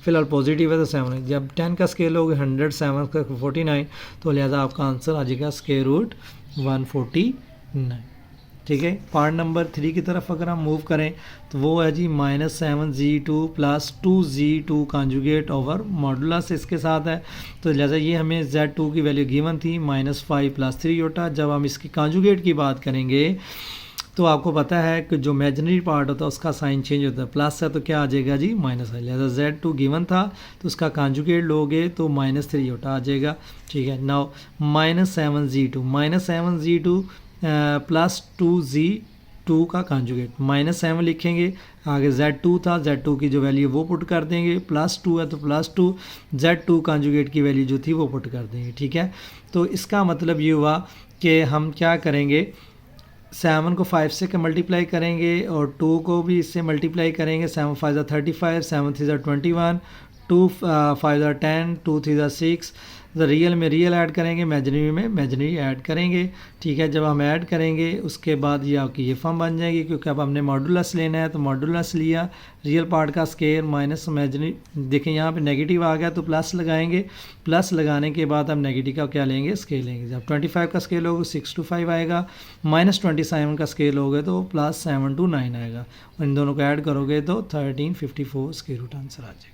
फिलहाल पॉजिटिव है तो 7 है। जब 10 का स्केयर लोगे 100 7 का 49 तो लिहाजा आपका आंसर आ जाएगा √149, ठीक है। पार्ट नंबर 3 की तरफ अगर हम मूव करें तो वो है जी -7Z2 plus 2Z2 conjugate over modulus इसके साथ है। तो लिहाजा ये हमें Z2 की वैल्यू गिवन थी -5 + 3 होता। जब हम इसकी कॉन्जुगेट की बात करेंगे तो आपको पता है कि जो इमेजिनरी पार्ट होता है उसका साइन चेंज होता है, प्लस है तो क्या आ जाएगा जी -है। लिहाजा Z2 गिवन था तो उसका कॉन्जुगेट लोगे तो -3 होता आ जाएगा, ठीक है। नाउ -7Z2 प्लस 2Z2 का कॉन्जुगेट -7 लिखेंगे। आगे Z2 था, Z2 की जो वैल्यू वो पुट कर देंगे, प्लस 2 है तो +2 Z2 कॉन्जुगेट की वैल्यू जो थी वो पुट कर देंगे, ठीक है। तो इसका मतलब ये हुआ कि हम क्या करेंगे, 7 को 5 से मल्टीप्लाई करेंगे और 2 को भी इससे मल्टीप्लाई करेंगे। 7 × 5 = 35 7 × 3 = 21 2 × 5 = 10 2 × 3 = 6। तो रियल में रियल ऐड करेंगे, इमेजिनरी में इमेजिनरी ऐड करेंगे, ठीक है। जब हम ऐड करेंगे उसके बाद ये आपकी ये फॉर्म बन जाएगी, क्योंकि अब हमने मॉडुलस लेना है तो मॉडुलस लिया। रियल पार्ट का स्केयर माइनस इमेजिनरी, देखें यहाँ पे नेगेटिव आ गया तो प्लस लगाएंगे, प्लस लगाने के बाद हम नेगेटिव का क्या लेंगे, स्केल लेंगे। जब 25 का स्केल होगा 6 to 5 आएगा, -27 का स्केल होगा तो +7 to 9 आएगा। इन दोनों को ऐड करोगे तो 1354 स्क्वायर रूट आंसर आ जाएगा।